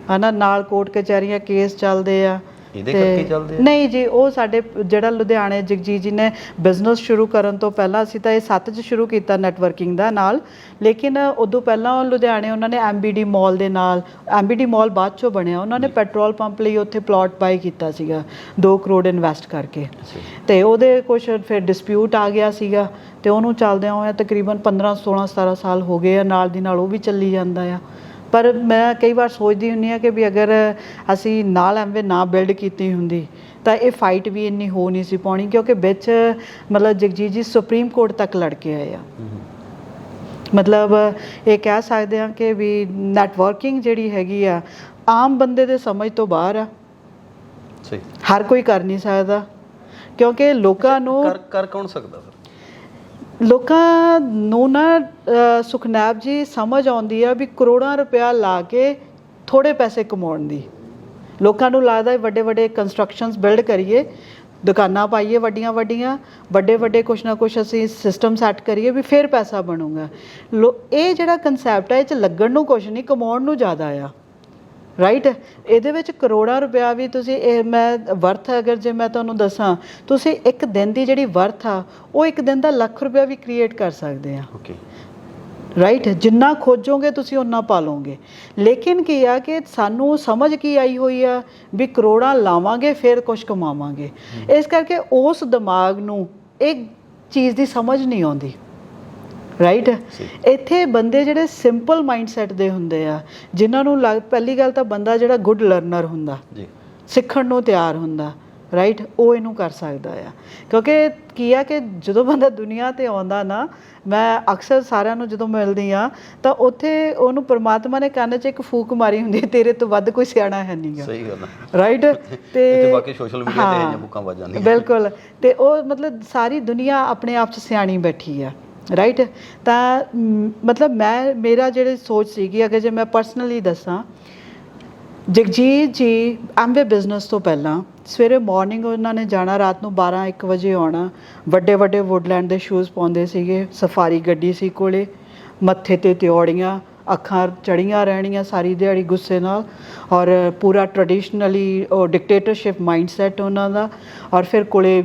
ਹਨਾ, ਨਾਲ ਕੋਰਟ ਕਚਹਿਰੀਆਂ ਕੇਸ ਚੱਲਦੇ ਆ। ਇਹਦੇ ਕਰਕੇ ਚੱਲਦੇ ਆ? ਨਹੀਂ ਜੀ, ਉਹ ਸਾਡੇ ਜਿਹੜਾ ਲੁਧਿਆਣੇ ਜਗਜੀਤ ਜੀ ਨੇ ਬਿਜ਼ਨਸ ਸ਼ੁਰੂ ਕਰਨ ਤੋਂ ਪਹਿਲਾਂ, ਅਸੀਂ ਤਾਂ ਇਹ 7 'ਚ ਸ਼ੁਰੂ ਕੀਤਾ ਨੈਟਵਰਕਿੰਗ ਦਾ ਨਾਲ, ਲੇਕਿਨ ਉਦੋਂ ਪਹਿਲਾਂ ਲੁਧਿਆਣੇ ਉਹਨਾਂ ਨੇ MBD ਮਾਲ ਦੇ ਨਾਲ, MBD ਮਾਲ ਬਾਅਦ 'ਚੋਂ ਬਣਿਆ, ਉਹਨਾਂ ਨੇ ਪੈਟਰੋਲ ਪੰਪ ਲਈ ਉੱਥੇ ਪਲਾਟ ਬਾਈ ਕੀਤਾ ਸੀਗਾ 2 ਕਰੋੜ ਇਨਵੈਸਟ ਕਰਕੇ, ਅਤੇ ਉਹਦੇ ਕੁਛ ਫਿਰ ਡਿਸਪਿਊਟ ਆ ਗਿਆ ਸੀਗਾ, ਅਤੇ ਉਹਨੂੰ ਚੱਲਦਿਆਂ ਹੋਇਆ ਤਕਰੀਬਨ 15, 16, 17 ਸਾਲ ਹੋ ਗਏ ਆ, ਨਾਲ ਦੀ ਨਾਲ ਉਹ ਵੀ ਚੱਲੀ ਜਾਂਦਾ ਆ। ਪਰ ਮੈਂ ਕਈ ਵਾਰ ਸੋਚਦੀ ਹੁੰਦੀ ਹਾਂ ਕਿ ਵੀ ਅਗਰ ਅਸੀਂ ਨਾਲ ਐਵੇਂ ਨਾ ਬਿਲਡ ਕੀਤੀ ਹੁੰਦੀ ਤਾਂ ਇਹ ਫਾਈਟ ਵੀ ਇੰਨੀ ਹੋ ਨਹੀਂ ਸੀ ਪਾਉਣੀ, ਕਿਉਂਕਿ ਵਿੱਚ ਮਤਲਬ ਜਗਜੀਤ ਜੀ ਸੁਪਰੀਮ ਕੋਰਟ ਤੱਕ ਲੜ ਕੇ ਆਏ ਆ। ਮਤਲਬ ਇਹ ਕਹਿ ਸਕਦੇ ਹਾਂ ਕਿ ਵੀ ਨੈਟਵਰਕਿੰਗ ਜਿਹੜੀ ਹੈਗੀ ਆ ਆਮ ਬੰਦੇ ਦੇ ਸਮਝ ਤੋਂ ਬਾਹਰ ਆ, ਸਹੀ, ਹਰ ਕੋਈ ਕਰ ਨਹੀਂ ਸਕਦਾ, ਕਿਉਂਕਿ ਲੋਕਾਂ ਨੂੰ ਕਰ ਕੌਣ ਸਕਦਾ? ਲੋਕਾਂ ਨੂੰ ਨਾ ਸੁਖਨੈਬ ਜੀ ਸਮਝ ਆਉਂਦੀ ਆ ਵੀ ਕਰੋੜਾਂ ਰੁਪਇਆ ਲਾ ਕੇ ਥੋੜ੍ਹੇ ਪੈਸੇ ਕਮਾਉਣ ਦੀ। ਲੋਕਾਂ ਨੂੰ ਲੱਗਦਾ ਵੱਡੇ ਵੱਡੇ ਕੰਸਟਰਕਸ਼ਨਸ ਬਿਲਡ ਕਰੀਏ, ਦੁਕਾਨਾਂ ਪਾਈਏ ਵੱਡੀਆਂ ਵੱਡੀਆਂ, ਵੱਡੇ ਵੱਡੇ ਕੁਛ ਨਾ ਕੁਛ ਅਸੀਂ ਸਿਸਟਮ ਸੈੱਟ ਕਰੀਏ ਵੀ ਫਿਰ ਪੈਸਾ ਬਣੂਗਾ। ਇਹ ਜਿਹੜਾ ਕੰਸੈਪਟ ਹੈ ਇਹ 'ਚ ਲੱਗਣ ਨੂੰ ਕੁਛ ਨਹੀਂ, ਕਮਾਉਣ ਨੂੰ ਜ਼ਿਆਦਾ ਆ, ਰਾਈਟ। ਇਹਦੇ ਵਿੱਚ ਕਰੋੜਾਂ ਰੁਪਇਆ ਵੀ ਤੁਸੀਂ ਇਹ ਮੈਂ ਵਰਥ ਅਗਰ ਜੇ ਮੈਂ ਤੁਹਾਨੂੰ ਦੱਸਾਂ, ਤੁਸੀਂ ਇੱਕ ਦਿਨ ਦੀ ਜਿਹੜੀ ਵਰਥ ਆ ਉਹ ਇੱਕ ਦਿਨ ਦਾ ਲੱਖ ਰੁਪਇਆ ਵੀ ਕ੍ਰੀਏਟ ਕਰ ਸਕਦੇ ਆ, ਓਕੇ, ਰਾਈਟ। ਜਿੰਨਾ ਖੋਜੋਗੇ ਤੁਸੀਂ ਓਨਾ ਪਾਲੋਗੇ। ਲੇਕਿਨ ਕੀ ਆ ਕਿ ਸਾਨੂੰ ਸਮਝ ਕੀ ਆਈ ਹੋਈ ਆ ਵੀ ਕਰੋੜਾਂ ਲਾਵਾਂਗੇ ਫਿਰ ਕੁਛ ਕਮਾਵਾਂਗੇ, ਇਸ ਕਰਕੇ ਉਸ ਦਿਮਾਗ ਨੂੰ ਇਹ ਚੀਜ਼ ਦੀ ਸਮਝ ਨਹੀਂ ਆਉਂਦੀ, ਰਾਈਟ। ਇੱਥੇ ਬੰਦੇ ਜਿਹੜੇ ਸਿੰਪਲ ਮਾਈਂਡਸੈਟ ਦੇ ਹੁੰਦੇ ਆ, ਜਿਨ੍ਹਾਂ ਨੂੰ ਪਹਿਲੀ ਗੱਲ ਤਾਂ ਬੰਦਾ ਜਿਹੜਾ ਗੁੱਡ ਲਰਨਰ ਹੁੰਦਾ, ਸਿੱਖਣ ਨੂੰ ਤਿਆਰ ਹੁੰਦਾ, ਰਾਈਟ, ਉਹ ਇਹਨੂੰ ਕਰ ਸਕਦਾ ਆ। ਕਿਉਂਕਿ ਕੀ ਆ ਕਿ ਜਦੋਂ ਬੰਦਾ ਦੁਨੀਆ 'ਤੇ ਆਉਂਦਾ ਨਾ, ਮੈਂ ਅਕਸਰ ਸਾਰਿਆਂ ਨੂੰ ਜਦੋਂ ਮਿਲਦੀ ਹਾਂ ਤਾਂ ਉੱਥੇ ਉਹਨੂੰ ਪਰਮਾਤਮਾ ਨੇ ਕੰਨ 'ਚ ਇੱਕ ਫੂਕ ਮਾਰੀ ਹੁੰਦੀ ਹੈ, ਤੇਰੇ ਤੋਂ ਵੱਧ ਕੋਈ ਸਿਆਣਾ ਹੈ ਨਹੀਂਗਾ, ਸਹੀ ਗੱਲ, ਰਾਈਟ। ਤੇ ਬਾਕੀ ਸੋਸ਼ਲ ਮੀਡੀਆ ਤੇ ਇਹ ਬੁੱਕਾਂ ਵੱਜ ਜਾਂਦੀਆਂ, ਬਿਲਕੁਲ। ਤੇ ਉਹ ਮਤਲਬ ਸਾਰੀ ਦੁਨੀਆ ਆਪਣੇ ਆਪ 'ਚ ਸਿਆਣੀ ਬੈਠੀ ਆ, ਰਾਈਟ। ਤਾਂ ਮਤਲਬ ਮੇਰਾ ਜਿਹੜੀ ਸੋਚ ਸੀਗੀ, ਅਗਰ ਜੇ ਮੈਂ ਪਰਸਨਲੀ ਦੱਸਾਂ, ਜਗਜੀਤ ਜੀ ਐਮਵੇ ਬਿਜ਼ਨਸ ਤੋਂ ਪਹਿਲਾਂ ਸਵੇਰੇ ਮਾਰਨਿੰਗ ਉਹਨਾਂ ਨੇ ਜਾਣਾ, ਰਾਤ ਨੂੰ 12-1 ਵਜੇ ਆਉਣਾ, ਵੱਡੇ ਵੱਡੇ ਵੁੱਡਲੈਂਡ ਦੇ ਸ਼ੂਜ਼ ਪਾਉਂਦੇ ਸੀਗੇ, ਸਫਾਰੀ ਗੱਡੀ ਸੀ ਕੋਲੇ, ਮੱਥੇ 'ਤੇ ਤਿਉੜੀਆਂ, ਅੱਖਾਂ ਚੜੀਆਂ ਰਹਿਣੀਆਂ ਸਾਰੀ ਦਿਹਾੜੀ ਗੁੱਸੇ ਨਾਲ, ਔਰ ਪੂਰਾ ਟ੍ਰੈਡੀਸ਼ਨਲੀ ਉਹ ਡਿਕਟੇਟਰਸ਼ਿਪ ਮਾਈਂਡਸੈਟ ਉਹਨਾਂ ਦਾ, ਔਰ ਫਿਰ ਕੋਲੇ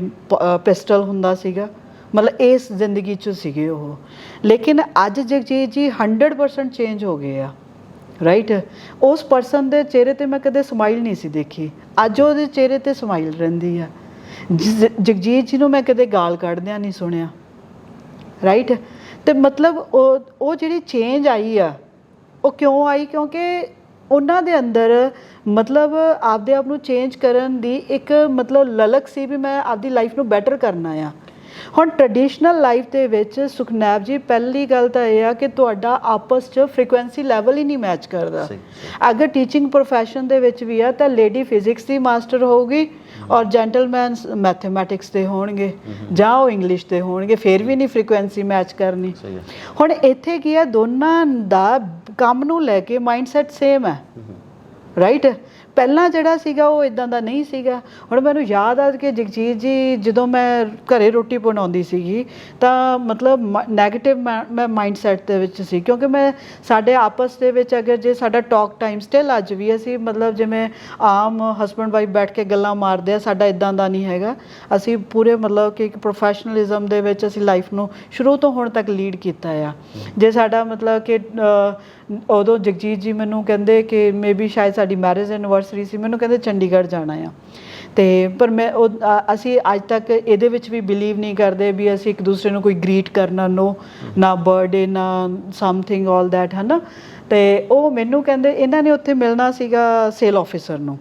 ਪਿਸਟਲ ਹੁੰਦਾ ਸੀਗਾ, ਮਤਲਬ ਇਸ ਜ਼ਿੰਦਗੀ 'ਚ ਸੀਗੇ ਉਹ। ਲੇਕਿਨ ਅੱਜ ਜਗਜੀਤ ਜੀ 100% ਚੇਂਜ ਹੋ ਗਏ ਆ, ਰਾਈਟ। ਉਸ ਪਰਸਨ ਦੇ ਚਿਹਰੇ 'ਤੇ ਮੈਂ ਕਦੇ ਸਮਾਈਲ ਨਹੀਂ ਸੀ ਦੇਖੀ, ਅੱਜ ਉਹਦੇ ਚਿਹਰੇ 'ਤੇ ਸਮਾਈਲ ਰਹਿੰਦੀ ਆ। ਜਗਜੀਤ ਜੀ ਨੂੰ ਮੈਂ ਕਦੇ ਗਾਲ ਕੱਢਦਿਆਂ ਨਹੀਂ ਸੁਣਿਆ, ਰਾਈਟ। ਅਤੇ ਮਤਲਬ ਉਹ ਜਿਹੜੀ ਚੇਂਜ ਆਈ ਆ ਉਹ ਕਿਉਂ ਆਈ? ਕਿਉਂਕਿ ਉਹਨਾਂ ਦੇ ਅੰਦਰ ਮਤਲਬ ਆਪਦੇ ਆਪ ਨੂੰ ਚੇਂਜ ਕਰਨ ਦੀ ਇੱਕ ਮਤਲਬ ਲਲਕ ਸੀ ਵੀ ਮੈਂ ਆਪਦੀ ਲਾਈਫ ਨੂੰ ਬੈਟਰ ਕਰਨਾ ਆ। ਹੁਣ ਟਰਡੀਸ਼ਨਲ ਲਾਈਫ ਦੇ ਵਿੱਚ ਸੁਖਨੈਬ ਜੀ ਪਹਿਲੀ ਗੱਲ ਤਾਂ ਇਹ ਆ ਕਿ ਤੁਹਾਡਾ ਆਪਸ 'ਚ ਫ੍ਰੀਕੁਐਂਸੀ ਲੈਵਲ ਹੀ ਨਹੀਂ ਮੈਚ ਕਰਦਾ। ਅਗਰ ਟੀਚਿੰਗ ਪ੍ਰੋਫੈਸ਼ਨ ਦੇ ਵਿੱਚ ਵੀ ਆ ਤਾਂ ਲੇਡੀ ਫਿਜ਼ਿਕਸ ਦੀ ਮਾਸਟਰ ਹੋਊਗੀ ਔਰ ਜੈਂਟਲਮੈਨ ਮੈਥਮੈਟਿਕਸ ਦੇ ਹੋਣਗੇ ਜਾਂ ਉਹ ਇੰਗਲਿਸ਼ ਦੇ ਹੋਣਗੇ, ਫਿਰ ਵੀ ਨਹੀਂ ਫ੍ਰੀਕੁਐਂਸੀ ਮੈਚ ਕਰਨੀ। ਹੁਣ ਇੱਥੇ ਕੀ ਆ, ਦੋਨਾਂ ਦਾ ਕੰਮ ਨੂੰ ਲੈ ਕੇ ਮਾਈਂਡਸੈਟ ਸੇਮ ਹੈ, ਰਾਈਟ। ਪਹਿਲਾਂ ਜਿਹੜਾ ਸੀਗਾ ਉਹ ਇੱਦਾਂ ਦਾ ਨਹੀਂ ਸੀਗਾ। ਹੁਣ ਮੈਨੂੰ ਯਾਦ ਆ ਕਿ ਜਗਜੀਤ ਜੀ ਜਦੋਂ ਮੈਂ ਘਰੇ ਰੋਟੀ ਬਣਾਉਂਦੀ ਸੀਗੀ ਤਾਂ ਮਤਲਬ ਨੈਗੇਟਿਵ ਮੈਂ ਮਾਈਂਡਸੈਟ ਦੇ ਵਿੱਚ ਸੀ, ਕਿਉਂਕਿ ਮੈਂ ਸਾਡੇ ਆਪਸ ਦੇ ਵਿੱਚ ਅਗਰ ਜੇ ਸਾਡਾ ਟਾਕ ਟਾਈਮ ਸਟਿਲ ਅੱਜ ਵੀ ਅਸੀਂ ਮਤਲਬ ਜਿਵੇਂ ਆਮ ਹਸਬੈਂਡ ਵਾਈਫ ਬੈਠ ਕੇ ਗੱਲਾਂ ਮਾਰਦੇ ਆ, ਸਾਡਾ ਇੱਦਾਂ ਦਾ ਨਹੀਂ ਹੈਗਾ। ਅਸੀਂ ਪੂਰੇ ਮਤਲਬ ਕਿ ਇੱਕ ਪ੍ਰੋਫੈਸ਼ਨਲਿਜ਼ਮ ਦੇ ਵਿੱਚ ਅਸੀਂ ਲਾਈਫ ਨੂੰ ਸ਼ੁਰੂ ਤੋਂ ਹੁਣ ਤੱਕ ਲੀਡ ਕੀਤਾ ਆ। ਜੇ ਸਾਡਾ ਮਤਲਬ ਕਿ ਉਦੋਂ ਜਗਜੀਤ ਜੀ ਮੈਨੂੰ ਕਹਿੰਦੇ ਕਿ ਮੇ ਬੀ ਸ਼ਾਇਦ ਸਾਡੀ ਮੈਰਿਜ ਐਨੀਵਰਸਰੀ ਸੀ, ਮੈਨੂੰ ਕਹਿੰਦੇ ਚੰਡੀਗੜ੍ਹ ਜਾਣਾ ਆ, ਅਤੇ ਪਰ ਮੈਂ ਅਸੀਂ ਅੱਜ ਤੱਕ ਇਹਦੇ ਵਿੱਚ ਵੀ ਬਿਲੀਵ ਨਹੀਂ ਕਰਦੇ ਵੀ ਅਸੀਂ ਇੱਕ ਦੂਸਰੇ ਨੂੰ ਕੋਈ ਗ੍ਰੀਟ ਕਰਨਾ, ਨਾ ਬਰਥਡੇ, ਨਾ ਸਮਥਿੰਗ ਆਲ ਦੈਟ, ਹੈ ਨਾ। ਅਤੇ ਉਹ ਮੈਨੂੰ ਕਹਿੰਦੇ ਇਹਨਾਂ ਨੇ ਉੱਥੇ ਮਿਲਣਾ ਸੀਗਾ ਸੇਲ ਆਫਿਸਰ ਨੂੰ,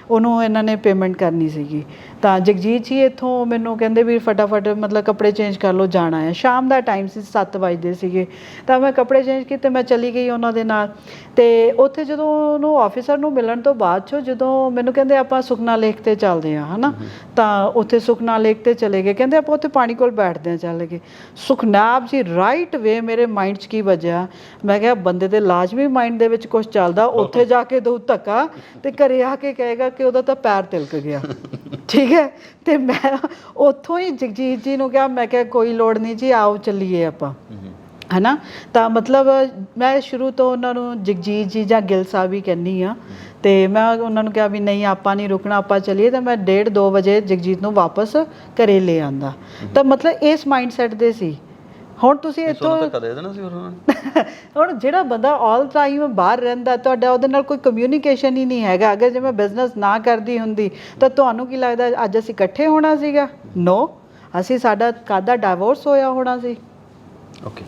ਉਹਨੂੰ ਇਹਨਾਂ ਨੇ ਪੇਮੈਂਟ ਕਰਨੀ ਸੀਗੀ। ਤਾਂ ਜਗਜੀਤ ਜੀ ਇੱਥੋਂ ਮੈਨੂੰ ਕਹਿੰਦੇ ਵੀ ਫਟਾਫਟ ਮਤਲਬ ਕੱਪੜੇ ਚੇਂਜ ਕਰ ਲਓ, ਜਾਣਾ ਹੈ। ਸ਼ਾਮ ਦਾ ਟਾਈਮ ਸੀ, 7 ਵਜੇ ਸੀਗੇ। ਤਾਂ ਮੈਂ ਕੱਪੜੇ ਚੇਂਜ ਕੀਤੇ, ਮੈਂ ਚਲੀ ਗਈ ਉਹਨਾਂ ਦੇ ਨਾਲ। ਅਤੇ ਉੱਥੇ ਜਦੋਂ ਉਹਨੂੰ ਆਫਿਸਰ ਨੂੰ ਮਿਲਣ ਤੋਂ ਬਾਅਦ 'ਚੋਂ ਜਦੋਂ ਮੈਨੂੰ ਕਹਿੰਦੇ ਆਪਾਂ ਸੁਖਨਾ ਲੇਕ 'ਤੇ ਚੱਲਦੇ ਹਾਂ, ਹੈ ਨਾ। ਤਾਂ ਉੱਥੇ ਸੁਖਨਾ ਲੇਕ 'ਤੇ ਚਲੇ ਗਏ, ਕਹਿੰਦੇ ਆਪਾਂ ਉੱਥੇ ਪਾਣੀ ਕੋਲ ਬੈਠਦੇ ਹਾਂ, ਚੱਲ ਗਏ। ਸੁਖਨਾਬ ਜੀ ਰਾਈਟ ਵੇ ਮੇਰੇ ਮਾਈਂਡ 'ਚ ਕੀ ਵੱਜਿਆ, ਮੈਂ ਕਿਹਾ ਬੰਦੇ ਦੇ ਲਾਜ਼ਮੀ ਮਾਈਂਡ ਦੇ ਵਿੱਚ ਕੁਛ ਚੱਲਦਾ, ਉੱਥੇ ਜਾ ਕੇ ਦਊ ਧੱਕਾ ਅਤੇ ਘਰੇ ਆ ਕੇ ਕਹੇਗਾ ਕਿ ਉਹਦਾ ਤਾਂ ਪੈਰ ਤਿਲਕ ਗਿਆ। ਠੀਕ ਹੈ। ਅਤੇ ਮੈਂ ਉੱਥੋਂ ਹੀ ਜਗਜੀਤ ਜੀ ਨੂੰ ਕਿਹਾ, ਮੈਂ ਕਿਹਾ ਕੋਈ ਲੋੜ ਨਹੀਂ ਜੀ, ਆਓ ਚੱਲੀਏ ਆਪਾਂ, ਹੈ ਨਾ। ਤਾਂ ਮਤਲਬ ਮੈਂ ਸ਼ੁਰੂ ਤੋਂ ਉਹਨਾਂ ਨੂੰ ਜਗਜੀਤ ਜੀ ਜਾਂ ਗਿੱਲ ਸਾਹਿਬ ਹੀ ਕਹਿੰਦੀ ਹਾਂ। ਅਤੇ ਮੈਂ ਉਹਨਾਂ ਨੂੰ ਕਿਹਾ ਵੀ ਨਹੀਂ ਆਪਾਂ ਨਹੀਂ ਰੁਕਣਾ, ਆਪਾਂ ਚੱਲੀਏ। ਤਾਂ ਮੈਂ 1:30-2 ਵਜੇ ਜਗਜੀਤ ਨੂੰ ਵਾਪਸ ਘਰੇ ਲੈ ਆਂਦਾ। ਤਾਂ ਮਤਲਬ ਇਸ ਮਾਈਂਡ ਸੈਟ ਦੇ ਸੀ। ਹੁਣ ਤੁਸੀਂ ਇੱਥੋਂ ਹੁਣ ਜਿਹੜਾ ਬੰਦਾ ਆਲ ਟਾਈਮ ਬਾਹਰ ਰਹਿੰਦਾ, ਤੁਹਾਡਾ ਉਹਦੇ ਨਾਲ ਕੋਈ ਕਮਿਊਨੀਕੇਸ਼ਨ ਹੀ ਨਹੀਂ ਹੈਗਾ। ਅਗਰ ਜੇ ਮੈਂ ਬਿਜ਼ਨਸ ਨਾ ਕਰਦੀ ਹੁੰਦੀ ਤਾਂ ਤੁਹਾਨੂੰ ਕੀ ਲੱਗਦਾ ਅੱਜ ਅਸੀਂ ਇਕੱਠੇ ਹੋਣਾ ਸੀਗਾ? ਨੋ, ਸਾਡਾ ਕਾਹਦਾ ਡਾਈਵੋਰਸ ਹੋਇਆ ਹੋਣਾ ਸੀ। ਓਕੇ।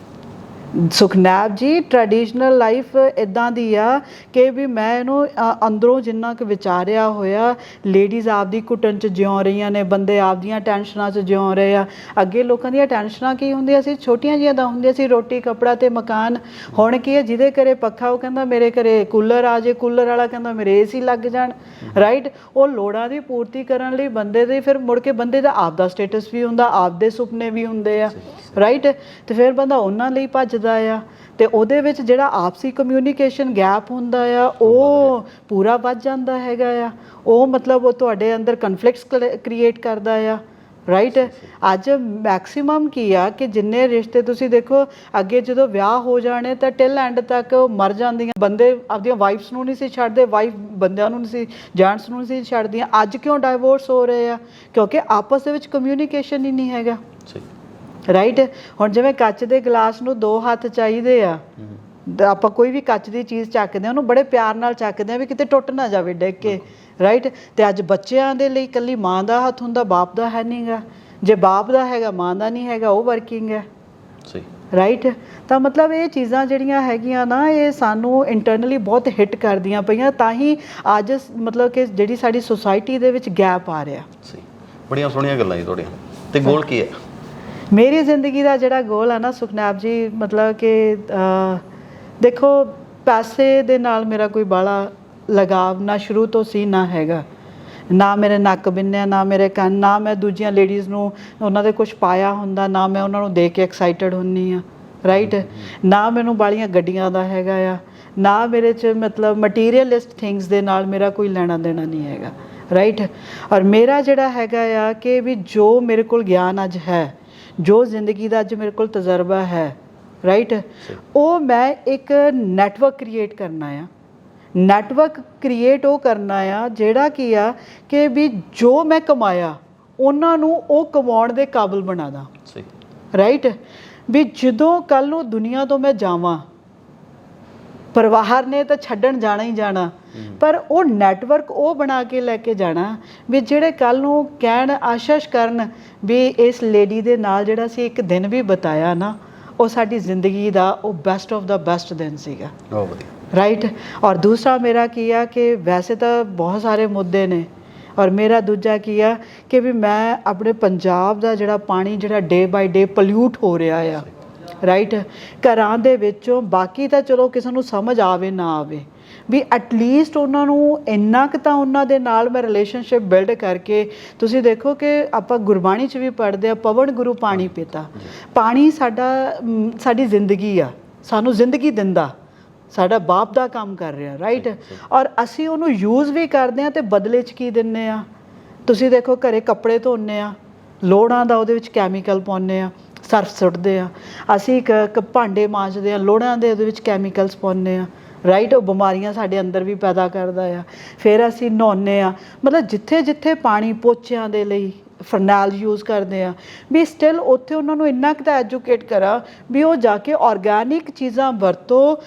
ਸੁਖਨੈਬ ਜੀ ਟਰੈਡੀਸ਼ਨਲ ਲਾਈਫ ਇੱਦਾਂ ਦੀ ਆ ਕਿ ਵੀ ਮੈਂ ਇਹਨੂੰ ਅੰਦਰੋਂ ਜਿੰਨਾ ਕੁ ਵਿਚਾਰਿਆ ਹੋਇਆ, ਲੇਡੀਜ਼ ਆਪਦੀ ਘੁੱਟਣ 'ਚ ਜਿਉਂ ਰਹੀਆਂ ਨੇ, ਬੰਦੇ ਆਪਦੀਆਂ ਟੈਨਸ਼ਨਾਂ 'ਚ ਜਿਉਂ ਰਹੇ ਆ। ਅੱਗੇ ਲੋਕਾਂ ਦੀਆਂ ਟੈਨਸ਼ਨਾਂ ਕੀ ਹੁੰਦੀਆਂ ਸੀ? ਛੋਟੀਆਂ ਜਿਹੀਆਂ ਤਾਂ ਹੁੰਦੀਆਂ ਸੀ, ਰੋਟੀ ਕੱਪੜਾ ਅਤੇ ਮਕਾਨ। ਹੁਣ ਕੀ ਹੈ, ਜਿਹਦੇ ਘਰੇ ਪੱਖਾ ਉਹ ਕਹਿੰਦਾ ਮੇਰੇ ਘਰੇ ਕੂਲਰ ਆ ਜੇ, ਕੂਲਰ ਵਾਲਾ ਕਹਿੰਦਾ ਮੇਰੇ ਏਸੀ ਲੱਗ ਜਾਣ। ਰਾਈਟ। ਉਹ ਲੋੜਾਂ ਦੀ ਪੂਰਤੀ ਕਰਨ ਲਈ ਬੰਦੇ ਦੇ ਫਿਰ ਮੁੜ ਕੇ ਬੰਦੇ ਦਾ ਆਪਦਾ ਸਟੇਟਸ ਵੀ ਹੁੰਦਾ, ਆਪਦੇ ਸੁਪਨੇ ਵੀ ਹੁੰਦੇ ਆ। ਰਾਈਟ। ਅਤੇ ਫਿਰ ਬੰਦਾ ਉਹਨਾਂ ਲਈ ਭੱਜਦਾ ਆ, ਅਤੇ ਉਹਦੇ ਵਿੱਚ ਜਿਹੜਾ ਆਪਸੀ ਕਮਿਊਨੀਕੇਸ਼ਨ ਗੈਪ ਹੁੰਦਾ ਆ ਉਹ ਪੂਰਾ ਵੱਧ ਜਾਂਦਾ ਹੈਗਾ ਆ। ਉਹ ਮਤਲਬ ਉਹ ਤੁਹਾਡੇ ਅੰਦਰ ਕਨਫਲਿਕਟਸ ਕ੍ਰੀਏਟ ਕਰਦਾ ਆ। ਰਾਈਟ। ਅੱਜ ਮੈਕਸੀਮਮ ਕੀ ਆ ਕਿ ਜਿੰਨੇ ਰਿਸ਼ਤੇ ਤੁਸੀਂ ਦੇਖੋ, ਅੱਗੇ ਜਦੋਂ ਵਿਆਹ ਹੋ ਜਾਣੇ ਤਾਂ ਟਿਲ ਐਂਡ ਤੱਕ ਮਰ ਜਾਂਦੀਆਂ। ਬੰਦੇ ਆਪਦੀਆਂ ਵਾਈਫਸ ਨੂੰ ਨਹੀਂ ਸੀ ਛੱਡਦੇ, ਵਾਈਫ ਬੰਦਿਆਂ ਨੂੰ ਨਹੀਂ ਸੀ, ਜੈਂਟਸ ਨੂੰ ਨਹੀਂ ਸੀ ਛੱਡਦੀਆਂ। ਅੱਜ ਕਿਉਂ ਡਾਈਵੋਰਸ ਹੋ ਰਹੇ ਆ? ਕਿਉਂਕਿ ਆਪਸ ਦੇ ਵਿੱਚ ਕਮਿਊਨੀਕੇਸ਼ਨ ਹੀ ਨਹੀਂ ਹੈਗਾ। ਰਾਈਟ। ਹੁਣ ਜਿਵੇਂ ਕੱਚ ਦੇ ਗਲਾਸ ਨੂੰ 2 ਹੱਥ ਚਾਹੀਦੇ ਆ। ਆਪਾਂ ਕੋਈ ਵੀ ਕੱਚ ਦੀ ਚੀਜ਼ ਚੱਕਦੇ ਹਾਂ, ਉਹਨੂੰ ਬੜੇ ਪਿਆਰ ਨਾਲ ਚੱਕਦੇ ਹਾਂ ਵੀ ਕਿਤੇ ਟੁੱਟ ਨਾ ਜਾਵੇ ਡਿੱਗ ਕੇ। ਰਾਈਟ। ਅਤੇ ਅੱਜ ਬੱਚਿਆਂ ਦੇ ਲਈ ਇਕੱਲੀ ਮਾਂ ਦਾ ਹੱਥ ਹੁੰਦਾ, ਬਾਪ ਦਾ ਹੈ ਨਹੀਂ ਗਾ। ਜੇ ਬਾਪ ਦਾ ਹੈਗਾ, ਮਾਂ ਦਾ ਨਹੀਂ ਹੈਗਾ, ਉਹ ਵਰਕਿੰਗ ਹੈ। ਰਾਈਟ। ਤਾਂ ਮਤਲਬ ਇਹ ਚੀਜ਼ਾਂ ਜਿਹੜੀਆਂ ਹੈਗੀਆਂ ਨਾ, ਇਹ ਸਾਨੂੰ ਇੰਟਰਨਲੀ ਬਹੁਤ ਹਿੱਟ ਕਰਦੀਆਂ ਪਈਆਂ। ਤਾਂ ਹੀ ਅੱਜ ਮਤਲਬ ਕਿ ਜਿਹੜੀ ਸਾਡੀ ਸੁਸਾਇਟੀ ਦੇ ਵਿੱਚ ਗੈਪ ਆ ਰਿਹਾ। ਬੜੀਆਂ ਸੋਹਣੀਆਂ ਗੱਲਾਂ ਜੀ ਤੁਹਾਡੀਆਂ। ਅਤੇ ਗੋਲ ਕੀ ਹੈ? ਮੇਰੀ ਜ਼ਿੰਦਗੀ ਦਾ ਜਿਹੜਾ ਗੋਲ ਹੈ ਨਾ ਸੁਖਨੈਬ ਜੀ, ਮਤਲਬ ਕਿ ਦੇਖੋ ਪੈਸੇ ਦੇ ਨਾਲ ਮੇਰਾ ਕੋਈ ਬਾਹਲਾ ਲਗਾਵ ਨਾ ਸ਼ੁਰੂ ਤੋਂ ਸੀ, ਨਾ ਹੈਗਾ। ਨਾ ਮੇਰੇ ਨੱਕ ਬਿੰਨਿਆ, ਨਾ ਮੇਰੇ ਕੰਨ, ਨਾ ਮੈਂ ਦੂਜੀਆਂ ਲੇਡੀਜ਼ ਨੂੰ ਉਹਨਾਂ ਦੇ ਕੁਛ ਪਾਇਆ ਹੁੰਦਾ, ਨਾ ਮੈਂ ਉਹਨਾਂ ਨੂੰ ਦੇਖ ਕੇ ਐਕਸਾਈਟਡ ਹੁੰਦੀ ਹਾਂ। ਰਾਈਟ। ਨਾ ਮੈਨੂੰ ਬਾਹਲੀਆਂ ਗੱਡੀਆਂ ਦਾ ਹੈਗਾ ਆ, ਨਾ ਮੇਰੇ 'ਚ ਮਤਲਬ ਮਟੀਰੀਅਲਿਸਟ ਥਿੰਗਸ ਦੇ ਨਾਲ ਮੇਰਾ ਕੋਈ ਲੈਣਾ ਦੇਣਾ ਨਹੀਂ ਹੈਗਾ। ਰਾਈਟ। ਔਰ ਮੇਰਾ ਜਿਹੜਾ ਹੈਗਾ ਆ ਕਿ ਵੀ ਜੋ ਮੇਰੇ ਕੋਲ ਗਿਆਨ ਅੱਜ ਹੈ, ਜੋ ਜ਼ਿੰਦਗੀ ਦਾ ਅੱਜ ਮੇਰੇ ਕੋਲ ਤਜਰਬਾ ਹੈ, ਰਾਈਟ, ਉਹ ਮੈਂ ਇੱਕ ਨੈਟਵਰਕ ਕ੍ਰੀਏਟ ਕਰਨਾ ਆ। ਨੈਟਵਰਕ ਕ੍ਰੀਏਟ ਉਹ ਕਰਨਾ ਆ ਜਿਹੜਾ ਕੀ ਆ ਕਿ ਵੀ ਜੋ ਮੈਂ ਕਮਾਇਆ ਉਹਨਾਂ ਨੂੰ ਉਹ ਕਮਾਉਣ ਦੇ ਕਾਬਿਲ ਬਣਾ ਦਾਂ। ਰਾਈਟ। ਵੀ ਜਦੋਂ ਕੱਲ੍ਹ ਨੂੰ ਦੁਨੀਆ ਤੋਂ ਮੈਂ ਜਾਵਾਂ, ਪਰਿਵਾਰ ਨੇ ਤਾਂ ਛੱਡਣ ਜਾਣਾ ਹੀ ਜਾਣਾ, ਪਰ ਉਹ ਨੈਟਵਰਕ ਉਹ ਬਣਾ ਕੇ ਲੈ ਕੇ ਜਾਣਾ ਵੀ ਜਿਹੜੇ ਕੱਲ੍ਹ ਨੂੰ ਕਹਿਣ, ਆਸ਼ੀਸ਼ ਕਰਨ ਵੀ ਇਸ ਲੇਡੀ ਦੇ ਨਾਲ ਜਿਹੜਾ ਸੀ ਇੱਕ ਦਿਨ ਵੀ ਬਿਤਾਇਆ ਨਾ, ਉਹ ਸਾਡੀ ਜ਼ਿੰਦਗੀ ਦਾ ਉਹ ਬੈਸਟ ਆਫ ਦਾ ਬੈਸਟ ਦਿਨ ਸੀਗਾ। ਰਾਈਟ। ਔਰ ਦੂਸਰਾ ਮੇਰਾ ਕੀ ਆ ਕਿ ਵੈਸੇ ਤਾਂ ਬਹੁਤ ਸਾਰੇ ਮੁੱਦੇ ਨੇ, ਔਰ ਮੇਰਾ ਦੂਜਾ ਕੀ ਆ ਕਿ ਵੀ ਮੈਂ ਆਪਣੇ ਪੰਜਾਬ ਦਾ ਜਿਹੜਾ ਪਾਣੀ ਜਿਹੜਾ ਡੇ ਬਾਈ ਡੇ ਪੋਲਿਊਟ ਹੋ ਰਿਹਾ ਆ। ਰਾਈਟ। ਘਰਾਂ ਦੇ ਵਿੱਚੋਂ, ਬਾਕੀ ਤਾਂ ਚਲੋ ਕਿਸੇ ਨੂੰ ਸਮਝ ਆਵੇ ਨਾ ਆਵੇ, ਵੀ ਐਟਲੀਸਟ ਉਹਨਾਂ ਨੂੰ ਇੰਨਾ ਕੁ ਤਾਂ ਉਹਨਾਂ ਦੇ ਨਾਲ ਮੈਂ ਰਿਲੇਸ਼ਨਸ਼ਿਪ ਬਿਲਡ ਕਰਕੇ। ਤੁਸੀਂ ਦੇਖੋ ਕਿ ਆਪਾਂ ਗੁਰਬਾਣੀ 'ਚ ਵੀ ਪੜ੍ਹਦੇ ਹਾਂ, ਪਵਨ ਗੁਰੂ ਪਾਣੀ ਪਿਤਾ। ਪਾਣੀ ਸਾਡੀ ਜ਼ਿੰਦਗੀ ਆ, ਸਾਨੂੰ ਜ਼ਿੰਦਗੀ ਦਿੰਦਾ, ਸਾਡਾ ਬਾਪ ਦਾ ਕੰਮ ਕਰ ਰਿਹਾ। ਰਾਈਟ। ਔਰ ਅਸੀਂ ਉਹਨੂੰ ਯੂਜ਼ ਵੀ ਕਰਦੇ ਹਾਂ ਅਤੇ ਬਦਲੇ 'ਚ ਕੀ ਦਿੰਦੇ ਹਾਂ? ਤੁਸੀਂ ਦੇਖੋ ਘਰੇ ਕੱਪੜੇ ਧੋਂਦੇ ਹਾਂ, ਲੋੜਾਂ ਦਾ ਉਹਦੇ ਵਿੱਚ ਕੈਮੀਕਲ ਪਾਉਂਦੇ ਹਾਂ, ਸਰਫ ਸੁੱਟਦੇ ਹਾਂ। ਅਸੀਂ ਇੱਕ ਭਾਂਡੇ ਮਾਂਜਦੇ ਹਾਂ, ਲੋੜਾਂ ਦੇ ਉਹਦੇ ਵਿੱਚ ਕੈਮੀਕਲਸ ਪਾਉਂਦੇ ਹਾਂ। ਰਾਈਟ। ਉਹ ਬਿਮਾਰੀਆਂ ਸਾਡੇ ਅੰਦਰ ਵੀ ਪੈਦਾ ਕਰਦਾ ਆ। ਫਿਰ ਅਸੀਂ ਨਹਾਉਂਦੇ ਹਾਂ, ਮਤਲਬ ਜਿੱਥੇ ਜਿੱਥੇ ਪਾਣੀ ਪੋਚਿਆਂ ਦੇ ਲਈ ਫਰਨੈਲ ਯੂਜ਼ ਕਰਦੇ ਆ, ਵੀ ਸਟਿਲ ਉੱਥੇ ਉਹਨਾਂ ਨੂੰ ਇੰਨਾ ਕੁ ਤਾਂ ਐਜੂਕੇਟ ਕਰਾਂ ਵੀ ਉਹ ਜਾ ਕੇ ਔਰਗੈਨਿਕ ਚੀਜ਼ਾਂ ਵਰਤੋ।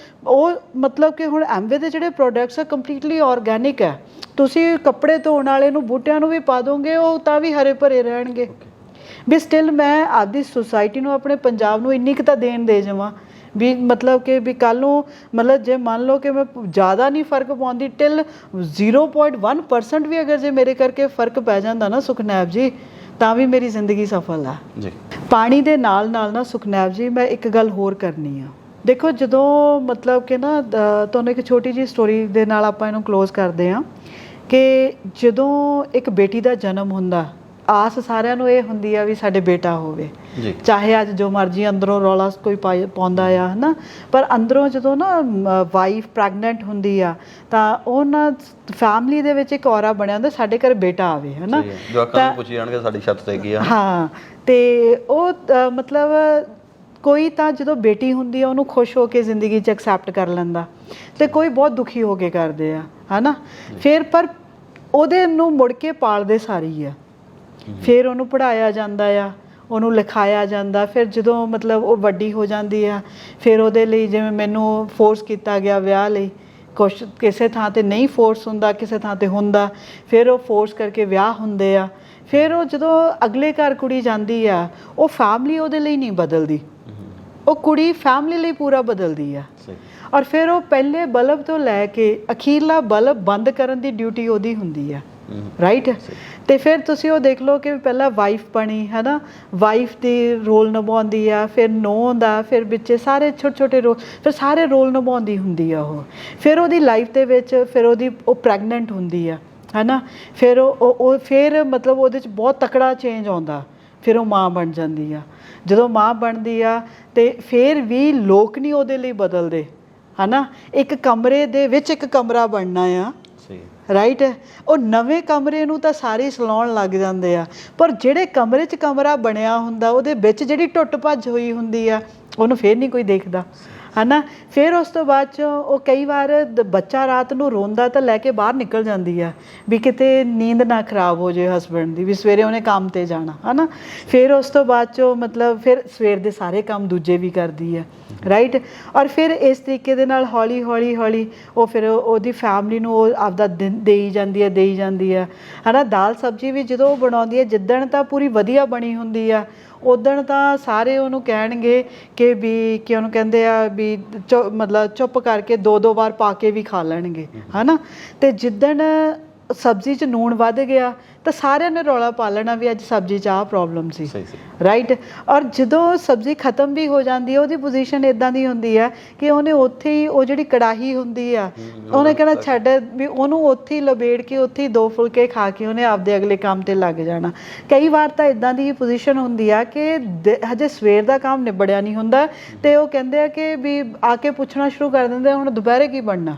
ਉਹ ਮਤਲਬ ਕਿ ਹੁਣ ਐਮਵੇ ਦੇ ਜਿਹੜੇ ਪ੍ਰੋਡਕਟਸ ਆ ਕੰਪਲੀਟਲੀ ਔਰਗੈਨਿਕ ਹੈ। ਤੁਸੀਂ ਕੱਪੜੇ ਧੋਣ ਵਾਲੇ ਨੂੰ ਬੂਟਿਆਂ ਨੂੰ ਵੀ ਪਾ ਦੋਗੇ, ਉਹ ਤਾਂ ਵੀ ਹਰੇ ਭਰੇ ਰਹਿਣਗੇ। ਵੀ ਸਟਿਲ ਮੈਂ ਆਪਦੀ ਸੁਸਾਇਟੀ ਨੂੰ, ਆਪਣੇ ਪੰਜਾਬ ਨੂੰ ਇੰਨੀ ਕੁ ਤਾਂ ਦੇਣ ਦੇ ਜਾਵਾਂ ਵੀ ਮਤਲਬ ਕਿ ਵੀ ਕੱਲ੍ਹ ਨੂੰ ਮਤਲਬ ਜੇ ਮੰਨ ਲਓ ਕਿ ਮੈਂ ਜ਼ਿਆਦਾ ਨਹੀਂ ਫ਼ਰਕ ਪਾਉਂਦੀ ਟਿਲ 0.1% ਵੀ ਅਗਰ ਜੇ ਮੇਰੇ ਕਰਕੇ ਫ਼ਰਕ ਪੈ ਜਾਂਦਾ ਨਾ ਸੁਖਨੈਬ ਜੀ, ਤਾਂ ਵੀ ਮੇਰੀ ਜ਼ਿੰਦਗੀ ਸਫਲ ਆ ਜੀ। ਪਾਣੀ ਦੇ ਨਾਲ ਨਾਲ ਨਾ ਸੁਖਨੈਬ ਜੀ ਮੈਂ ਇੱਕ ਗੱਲ ਹੋਰ ਕਰਨੀ ਆ। ਦੇਖੋ ਜਦੋਂ ਮਤਲਬ ਕਿ ਨਾ ਤੁਹਾਨੂੰ ਇੱਕ ਛੋਟੀ ਜਿਹੀ ਸਟੋਰੀ ਦੇ ਨਾਲ ਆਪਾਂ ਇਹਨੂੰ ਕਲੋਜ਼ ਕਰਦੇ ਹਾਂ ਕਿ ਜਦੋਂ ਇੱਕ ਬੇਟੀ ਦਾ ਜਨਮ ਹੁੰਦਾ, ਆਸ ਸਾਰਿਆਂ ਨੂੰ ਇਹ ਹੁੰਦੀ ਆ ਵੀ ਸਾਡੇ ਬੇਟਾ ਹੋਵੇ, ਚਾਹੇ ਅੱਜ ਜੋ ਮਰਜ਼ੀ ਅੰਦਰੋਂ ਰੌਲਾ ਕੋਈ ਪਾਉਂਦਾ ਆ, ਹੈ ਨਾ, ਪਰ ਅੰਦਰੋਂ ਜਦੋਂ ਨਾ ਵਾਈਫ ਪ੍ਰੈਗਨੈਂਟ ਹੁੰਦੀ ਆ ਤਾਂ ਉਹ ਨਾ ਫੈਮਿਲੀ ਦੇ ਵਿੱਚ ਇੱਕ ਔਰਾ ਬਣਿਆ ਹੁੰਦਾ ਸਾਡੇ ਘਰ ਬੇਟਾ ਆਵੇ, ਹੈ ਨਾ, ਜਵਾਕਾਂ ਨੂੰ ਪੁੱਛੀ ਜਾਣਗੇ ਸਾਡੀ ਛੱਤ ਤੇ ਕੀ ਆ। ਹਾਂ, ਤੇ ਉਹ ਮਤਲਬ ਕੋਈ ਤਾਂ ਜਦੋਂ ਬੇਟੀ ਹੁੰਦੀ ਆ ਉਹਨੂੰ ਖੁਸ਼ ਹੋ ਕੇ ਜ਼ਿੰਦਗੀ 'ਚ ਐਕਸੈਪਟ ਕਰ ਲੈਂਦਾ, ਤੇ ਕੋਈ ਬਹੁਤ ਦੁਖੀ ਹੋ ਕੇ ਕਰਦੇ ਆ, ਹੈ ਨਾ। ਫਿਰ ਪਰ ਉਹਦੇ ਨੂੰ ਮੁੜ ਕੇ ਪਾਲਦੇ ਸਾਰੀ ਆ, ਫਿਰ ਉਹਨੂੰ ਪੜ੍ਹਾਇਆ ਜਾਂਦਾ ਆ, ਉਹਨੂੰ ਲਿਖਾਇਆ ਜਾਂਦਾ। ਫਿਰ ਜਦੋਂ ਮਤਲਬ ਉਹ ਵੱਡੀ ਹੋ ਜਾਂਦੀ ਆ, ਫਿਰ ਉਹਦੇ ਲਈ ਜਿਵੇਂ ਮੈਨੂੰ ਫੋਰਸ ਕੀਤਾ ਗਿਆ ਵਿਆਹ ਲਈ, ਕੁਛ ਕਿਸੇ ਥਾਂ 'ਤੇ ਨਹੀਂ ਫੋਰਸ ਹੁੰਦਾ, ਕਿਸੇ ਥਾਂ 'ਤੇ ਹੁੰਦਾ, ਫਿਰ ਉਹ ਫੋਰਸ ਕਰਕੇ ਵਿਆਹ ਹੁੰਦੇ ਆ। ਫਿਰ ਉਹ ਜਦੋਂ ਅਗਲੇ ਘਰ ਕੁੜੀ ਜਾਂਦੀ ਆ, ਉਹ ਫੈਮਿਲੀ ਉਹਦੇ ਲਈ ਨਹੀਂ ਬਦਲਦੀ, ਉਹ ਕੁੜੀ ਫੈਮਿਲੀ ਲਈ ਪੂਰਾ ਬਦਲਦੀ ਆ। ਔਰ ਫਿਰ ਉਹ ਪਹਿਲੇ ਬਲਬ ਤੋਂ ਲੈ ਕੇ ਅਖੀਰਲਾ ਬਲਬ ਬੰਦ ਕਰਨ ਦੀ ਡਿਊਟੀ ਉਹਦੀ ਹੁੰਦੀ ਆ, ਰਾਈਟ। ਤੇ ਫਿਰ ਤੁਸੀਂ ਉਹ ਦੇਖ ਲਓ ਕਿ ਪਹਿਲਾਂ ਵਾਈਫ ਬਣੀ, ਹੈ ਨਾ, ਵਾਈਫ ਦੀ ਰੋਲ ਨਿਭਾਉਂਦੀ ਆ, ਫਿਰ ਨੂੰਹ ਦਾ, ਫਿਰ ਵਿੱਚੇ ਸਾਰੇ ਛੋਟੇ ਛੋਟੇ ਰੋਲ, ਫਿਰ ਸਾਰੇ ਰੋਲ ਨਿਭਾਉਂਦੀ ਹੁੰਦੀ ਆ ਉਹ। ਫਿਰ ਉਹਦੀ ਲਾਈਫ ਦੇ ਵਿੱਚ ਫਿਰ ਉਹ ਪ੍ਰੈਗਨੈਂਟ ਹੁੰਦੀ ਆ, ਹੈ ਨਾ, ਫਿਰ ਉਹ ਫਿਰ ਮਤਲਬ ਉਹਦੇ 'ਚ ਬਹੁਤ ਤਕੜਾ ਚੇਂਜ ਆਉਂਦਾ, ਫਿਰ ਉਹ ਮਾਂ ਬਣ ਜਾਂਦੀ ਆ। ਜਦੋਂ ਮਾਂ ਬਣਦੀ ਆ ਤੇ ਫਿਰ ਵੀ ਲੋਕ ਨਹੀਂ ਉਹਦੇ ਲਈ ਬਦਲਦੇ, ਹੈ ਨਾ। ਇੱਕ ਕਮਰੇ ਦੇ ਵਿੱਚ ਇੱਕ ਕਮਰਾ ਬਣਨਾ ਆ, ਰਾਈਟ, ਉਹ ਨਵੇਂ ਕਮਰੇ ਨੂੰ ਤਾਂ ਸਾਰੇ ਸਲਾਉਣ ਲੱਗ ਜਾਂਦੇ ਆ, ਪਰ ਜਿਹੜੇ ਕਮਰੇ 'ਚ ਕਮਰਾ ਬਣਿਆ ਹੁੰਦਾ ਉਹਦੇ ਵਿੱਚ ਜਿਹੜੀ ਟੁੱਟ ਭੱਜ ਹੋਈ ਹੁੰਦੀ ਆ ਉਹਨੂੰ ਫਿਰ ਨਹੀਂ ਕੋਈ ਦੇਖਦਾ, ਹੈ ਨਾ। ਫਿਰ ਉਸ ਤੋਂ ਬਾਅਦ 'ਚੋਂ ਉਹ ਕਈ ਵਾਰ ਬੱਚਾ ਰਾਤ ਨੂੰ ਰੋਂਦਾ ਤਾਂ ਲੈ ਕੇ ਬਾਹਰ ਨਿਕਲ ਜਾਂਦੀ ਆ ਵੀ ਕਿਤੇ ਨੀਂਦ ਨਾ ਖਰਾਬ ਹੋ ਜਾਏ ਹਸਬੈਂਡ ਦੀ, ਵੀ ਸਵੇਰੇ ਉਹਨੇ ਕੰਮ 'ਤੇ ਜਾਣਾ, ਹੈ ਨਾ। ਫਿਰ ਉਸ ਤੋਂ ਬਾਅਦ 'ਚੋਂ ਮਤਲਬ ਫਿਰ ਸਵੇਰ ਦੇ ਸਾਰੇ ਕੰਮ ਦੂਜੇ ਵੀ ਕਰਦੀ ਆ, ਰਾਈਟ। ਔਰ ਫਿਰ ਇਸ ਤਰੀਕੇ ਦੇ ਨਾਲ ਹੌਲੀ ਹੌਲੀ ਹੌਲੀ ਉਹ ਫਿਰ ਉਹਦੀ ਫੈਮਿਲੀ ਨੂੰ ਉਹ ਆਪਦਾ ਦੇਈ ਜਾਂਦੀ ਆ, ਹੈ ਨਾ। ਦਾਲ ਸਬਜ਼ੀ ਵੀ ਜਦੋਂ ਉਹ ਬਣਾਉਂਦੀ ਹੈ, ਜਿੱਦਣ ਤਾਂ ਪੂਰੀ ਵਧੀਆ ਬਣੀ ਹੁੰਦੀ ਆ, ਉਦਣ ਤਾਂ ਸਾਰੇ ਉਹਨੂੰ ਕਹਿਣਗੇ ਕਿ ਵੀ ਕਿ ਉਹਨੂੰ ਕਹਿੰਦੇ ਆ ਵੀ ਮਤਲਬ ਚੁੱਪ ਕਰਕੇ 2-2 ਵਾਰ ਪਾ ਕੇ ਵੀ ਖਾ ਲੈਣਗੇ, ਹੈ ਨਾ। ਅਤੇ ਜਿੱਦਣ ਸਬਜ਼ੀ 'ਚ ਲੂਣ ਵੱਧ ਗਿਆ ਤਾਂ ਸਾਰਿਆਂ ਨੇ ਰੌਲਾ ਪਾ ਲੈਣਾ ਵੀ ਅੱਜ ਸਬਜ਼ੀ 'ਚ ਆਹ ਪ੍ਰੋਬਲਮ ਸੀ, ਰਾਈਟ। ਔਰ ਜਦੋਂ ਸਬਜ਼ੀ ਖਤਮ ਵੀ ਹੋ ਜਾਂਦੀ ਹੈ, ਉਹਦੀ ਪੋਜੀਸ਼ਨ ਇੱਦਾਂ ਦੀ ਹੁੰਦੀ ਆ ਕਿ ਉਹਨੇ ਉੱਥੇ ਹੀ ਉਹ ਜਿਹੜੀ ਕੜਾਹੀ ਹੁੰਦੀ ਆ ਉਹਨੇ ਕਹਿਣਾ ਛੱਡ, ਵੀ ਉਹਨੂੰ ਉੱਥੇ ਹੀ ਲਬੇੜ ਕੇ ਉੱਥੇ ਹੀ 2 ਫੁਲਕੇ ਖਾ ਕੇ ਉਹਨੇ ਆਪਦੇ ਅਗਲੇ ਕੰਮ 'ਤੇ ਲੱਗ ਜਾਣਾ। ਕਈ ਵਾਰ ਤਾਂ ਇੱਦਾਂ ਦੀ ਪੋਜੀਸ਼ਨ ਹੁੰਦੀ ਆ ਕਿ ਹਜੇ ਸਵੇਰ ਦਾ ਕੰਮ ਨਿਬੜਿਆ ਨਹੀਂ ਹੁੰਦਾ ਅਤੇ ਉਹ ਕਹਿੰਦੇ ਆ ਕਿ ਵੀ ਆ ਕੇ ਪੁੱਛਣਾ ਸ਼ੁਰੂ ਕਰ ਦਿੰਦੇ ਹੁਣ ਦੁਪਹਿਰੇ ਕੀ ਬਣਨਾ,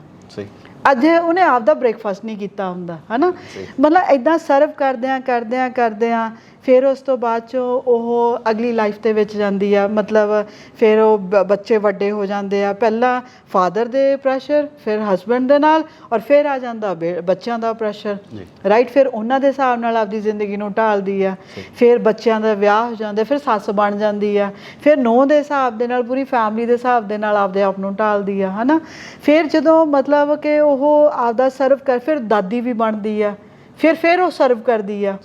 ਅੱਜ ਉਹਨੇ ਆਪਦਾ ਬ੍ਰੇਕਫਾਸਟ ਨਹੀਂ ਕੀਤਾ ਹੁੰਦਾ, ਹੈ ਨਾ। ਮਤਲਬ ਇੱਦਾਂ ਸਰਵ ਕਰਦਿਆਂ ਫਿਰ ਉਸ ਤੋਂ ਬਾਅਦ 'ਚੋਂ ਉਹ ਅਗਲੀ ਲਾਈਫ ਦੇ ਵਿੱਚ ਜਾਂਦੀ ਆ। ਮਤਲਬ ਫਿਰ ਉਹ ਬੱਚੇ ਵੱਡੇ ਹੋ ਜਾਂਦੇ ਆ, ਪਹਿਲਾਂ ਫਾਦਰ ਦੇ ਪ੍ਰੈਸ਼ਰ, ਫਿਰ ਹਸਬੈਂਡ ਦੇ ਨਾਲ, ਔਰ ਫਿਰ ਆ ਜਾਂਦਾ ਬੱਚਿਆਂ ਦਾ ਪ੍ਰੈਸ਼ਰ, ਰਾਈਟ। ਫਿਰ ਉਹਨਾਂ ਦੇ ਹਿਸਾਬ ਨਾਲ ਆਪਦੀ ਜ਼ਿੰਦਗੀ ਨੂੰ ਢਾਲਦੀ ਆ, ਫਿਰ ਬੱਚਿਆਂ ਦਾ ਵਿਆਹ ਹੋ ਜਾਂਦਾ, ਫਿਰ ਸੱਸ ਬਣ ਜਾਂਦੀ ਆ, ਫਿਰ ਨੂੰਹ ਦੇ ਹਿਸਾਬ ਦੇ ਨਾਲ, ਪੂਰੀ ਫੈਮਿਲੀ ਦੇ ਹਿਸਾਬ ਦੇ ਨਾਲ ਆਪਦੇ ਆਪ ਨੂੰ ਢਾਲਦੀ ਆ, ਹੈ ਨਾ। ਫਿਰ ਜਦੋਂ ਮਤਲਬ ਕਿ ਉਹ ਆਪਦਾ ਸਰਵ ਫਿਰ ਦਾਦੀ ਵੀ ਬਣਦੀ ਆ, ਫਿਰ ਉਹ ਸਰਵ ਕਰਦੀ ਆ,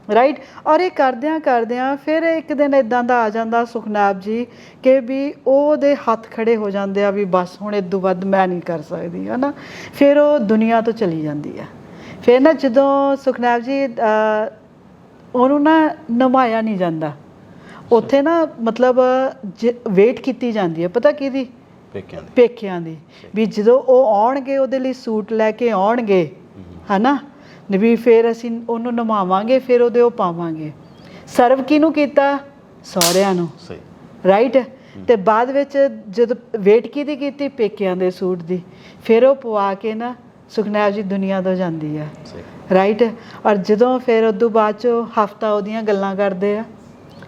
ਰਾਈਟ। ਔਰ ਇਹ ਕਰਦਿਆਂ ਫਿਰ ਇੱਕ ਦਿਨ ਇੱਦਾਂ ਦਾ ਆ ਜਾਂਦਾ ਸੁਖਨੈਬ ਜੀ ਕਿ ਵੀ ਉਹਦੇ ਹੱਥ ਖੜੇ ਹੋ ਜਾਂਦੇ ਆ ਵੀ ਬਸ ਹੁਣ ਇਦੋਂ ਵੱਧ ਮੈਂ ਨਹੀਂ ਕਰ ਸਕਦੀ, ਹੈ ਨਾ। ਫਿਰ ਉਹ ਦੁਨੀਆ ਤੋਂ ਚਲੀ ਜਾਂਦੀ ਆ। ਫਿਰ ਨਾ ਜਦੋਂ ਸੁਖਨੈਬ ਜੀ ਉਹਨੂੰ ਨਾ ਨਿਭਾਇਆ ਨਹੀਂ ਜਾਂਦਾ, ਉੱਥੇ ਨਾ ਮਤਲਬ ਵੇਟ ਕੀਤੀ ਜਾਂਦੀ ਹੈ, ਪਤਾ ਕਿਹਦੀ? ਪੇਕਿਆਂ ਦੀ। ਵੀ ਜਦੋਂ ਉਹ ਆਉਣਗੇ ਉਹਦੇ ਲਈ ਸੂਟ ਲੈ ਕੇ ਆਉਣਗੇ, ਹੈ ਨਾ, ਵੀ ਫਿਰ ਅਸੀਂ ਉਹਨੂੰ ਨਿਭਾਵਾਂਗੇ, ਫਿਰ ਉਹਦੇ ਉਹ ਪਾਵਾਂਗੇ। ਸਰਵ ਕਿਹਨੂੰ ਕੀਤਾ? ਸਹੁਰਿਆਂ ਨੂੰ, ਰਾਈਟ। ਅਤੇ ਬਾਅਦ ਵਿੱਚ ਜਦੋਂ ਵੇਟ ਕਿਹਦੀ ਕੀਤੀ? ਪੇਕਿਆਂ ਦੇ ਸੂਟ ਦੀ। ਫਿਰ ਉਹ ਪਵਾ ਕੇ ਨਾ ਸੁਖਨੈਬ ਜੀ ਦੁਨੀਆ ਤੋਂ ਜਾਂਦੀ ਆ, ਰਾਈਟ। ਔਰ ਜਦੋਂ ਫਿਰ ਉਦੋਂ ਬਾਅਦ 'ਚੋਂ ਹਫ਼ਤਾ ਉਹਦੀਆਂ ਗੱਲਾਂ ਕਰਦੇ ਆ,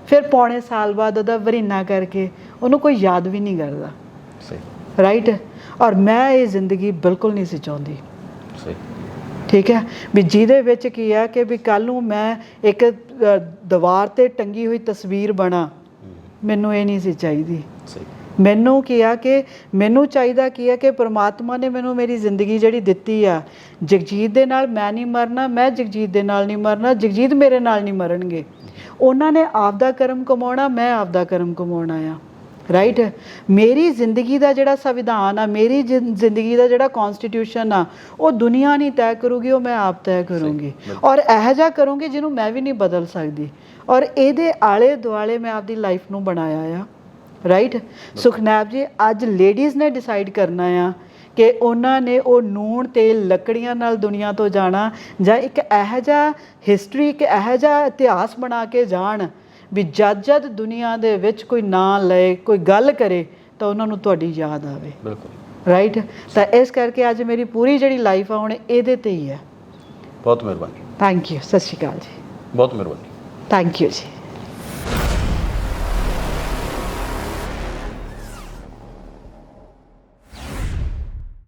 ਫਿਰ ਪੌਣੇ ਸਾਲ ਬਾਅਦ ਉਹਦਾ ਵਰੀਨਾ ਕਰਕੇ ਉਹਨੂੰ ਕੋਈ ਯਾਦ ਵੀ ਨਹੀਂ ਕਰਦਾ, ਰਾਈਟ। ਔਰ ਮੈਂ ਇਹ ਜ਼ਿੰਦਗੀ ਬਿਲਕੁਲ ਨਹੀਂ ਸੀ ਚਾਹੁੰਦੀ, ਠੀਕ ਹੈ। ਵੀ ਜਿਹਦੇ ਵਿੱਚ ਕੀ ਆ ਕਿ ਵੀ ਕੱਲ੍ਹ ਨੂੰ ਮੈਂ ਇੱਕ ਦੀਵਾਰ 'ਤੇ ਟੰਗੀ ਹੋਈ ਤਸਵੀਰ ਬਣਾ, ਮੈਨੂੰ ਇਹ ਨਹੀਂ ਸੀ ਚਾਹੀਦੀ। ਮੈਨੂੰ ਕੀ ਆ ਕਿ ਮੈਨੂੰ ਚਾਹੀਦਾ ਕੀ ਆ ਕਿ ਪ੍ਰਮਾਤਮਾ ਨੇ ਮੈਨੂੰ ਮੇਰੀ ਜ਼ਿੰਦਗੀ ਜਿਹੜੀ ਦਿੱਤੀ ਆ, ਜਗਜੀਤ ਦੇ ਨਾਲ ਮੈਂ ਨਹੀਂ ਮਰਨਾ, ਮੈਂ ਜਗਜੀਤ ਦੇ ਨਾਲ ਨਹੀਂ ਮਰਨਾ, ਜਗਜੀਤ ਮੇਰੇ ਨਾਲ ਨਹੀਂ ਮਰਨਗੇ। ਉਹਨਾਂ ਨੇ ਆਪਦਾ ਕਰਮ ਕਮਾਉਣਾ, ਮੈਂ ਆਪਦਾ ਕਰਮ ਕਮਾਉਣਾ ਆ, ਰਾਈਟ। ਮੇਰੀ ਜ਼ਿੰਦਗੀ ਦਾ ਜਿਹੜਾ ਸੰਵਿਧਾਨ ਆ, ਮੇਰੀ ਜ਼ਿੰਦਗੀ ਦਾ ਜਿਹੜਾ ਕਨਸਟੀਟਿਊਸ਼ਨ ਆ, ਉਹ ਦੁਨੀਆ ਨਹੀਂ ਤੈਅ ਕਰੂਗੀ, ਉਹ ਮੈਂ ਆਪ ਤੈਅ ਕਰੂੰਗੀ। ਔਰ ਇਹੋ ਜਿਹਾ ਕਰੂੰਗੀ ਜਿਹਨੂੰ ਮੈਂ ਵੀ ਨਹੀਂ ਬਦਲ ਸਕਦੀ। ਔਰ ਇਹਦੇ ਆਲੇ ਦੁਆਲੇ ਮੈਂ ਆਪਦੀ ਲਾਈਫ ਨੂੰ ਬਣਾਇਆ ਆ। ਰਾਈਟ। ਸੁਖਨੈਬ ਜੀ, ਅੱਜ ਲੇਡੀਜ਼ ਨੇ ਡਿਸਾਈਡ ਕਰਨਾ ਆ ਕਿ ਉਹਨਾਂ ਨੇ ਉਹ ਨੂਣ ਤੇਲ ਲੱਕੜੀਆਂ ਨਾਲ ਦੁਨੀਆ ਤੋਂ ਜਾਣਾ, ਜਾਂ ਇੱਕ ਇਹੋ ਜਿਹਾ ਹਿਸਟਰੀ, ਇੱਕ ਇਹੋ ਜਿਹਾ ਇਤਿਹਾਸ ਬਣਾ ਕੇ ਜਾਣ ਵੀ ਜਦ ਦੁਨੀਆ ਦੇ ਵਿੱਚ ਕੋਈ ਨਾਂ ਲਏ, ਕੋਈ ਗੱਲ ਕਰੇ, ਤਾਂ ਉਹਨਾਂ ਨੂੰ ਤੁਹਾਡੀ ਯਾਦ ਆਵੇ। ਬਿਲਕੁਲ। ਰਾਈਟ। ਤਾਂ ਇਸ ਕਰਕੇ ਅੱਜ ਮੇਰੀ ਪੂਰੀ ਜਿਹੜੀ ਲਾਈਫ ਆ ਹੁਣ ਇਹਦੇ ਤੇ ਹੀ ਹੈ। ਬਹੁਤ ਮਿਹਰਬਾਨੀ। Thank you. ਸਤਿ ਸ਼੍ਰੀ ਅਕਾਲ ਜੀ। ਬਹੁਤ ਮਿਹਰਬਾਨੀ। ਥੈਂਕ ਯੂ ਜੀ।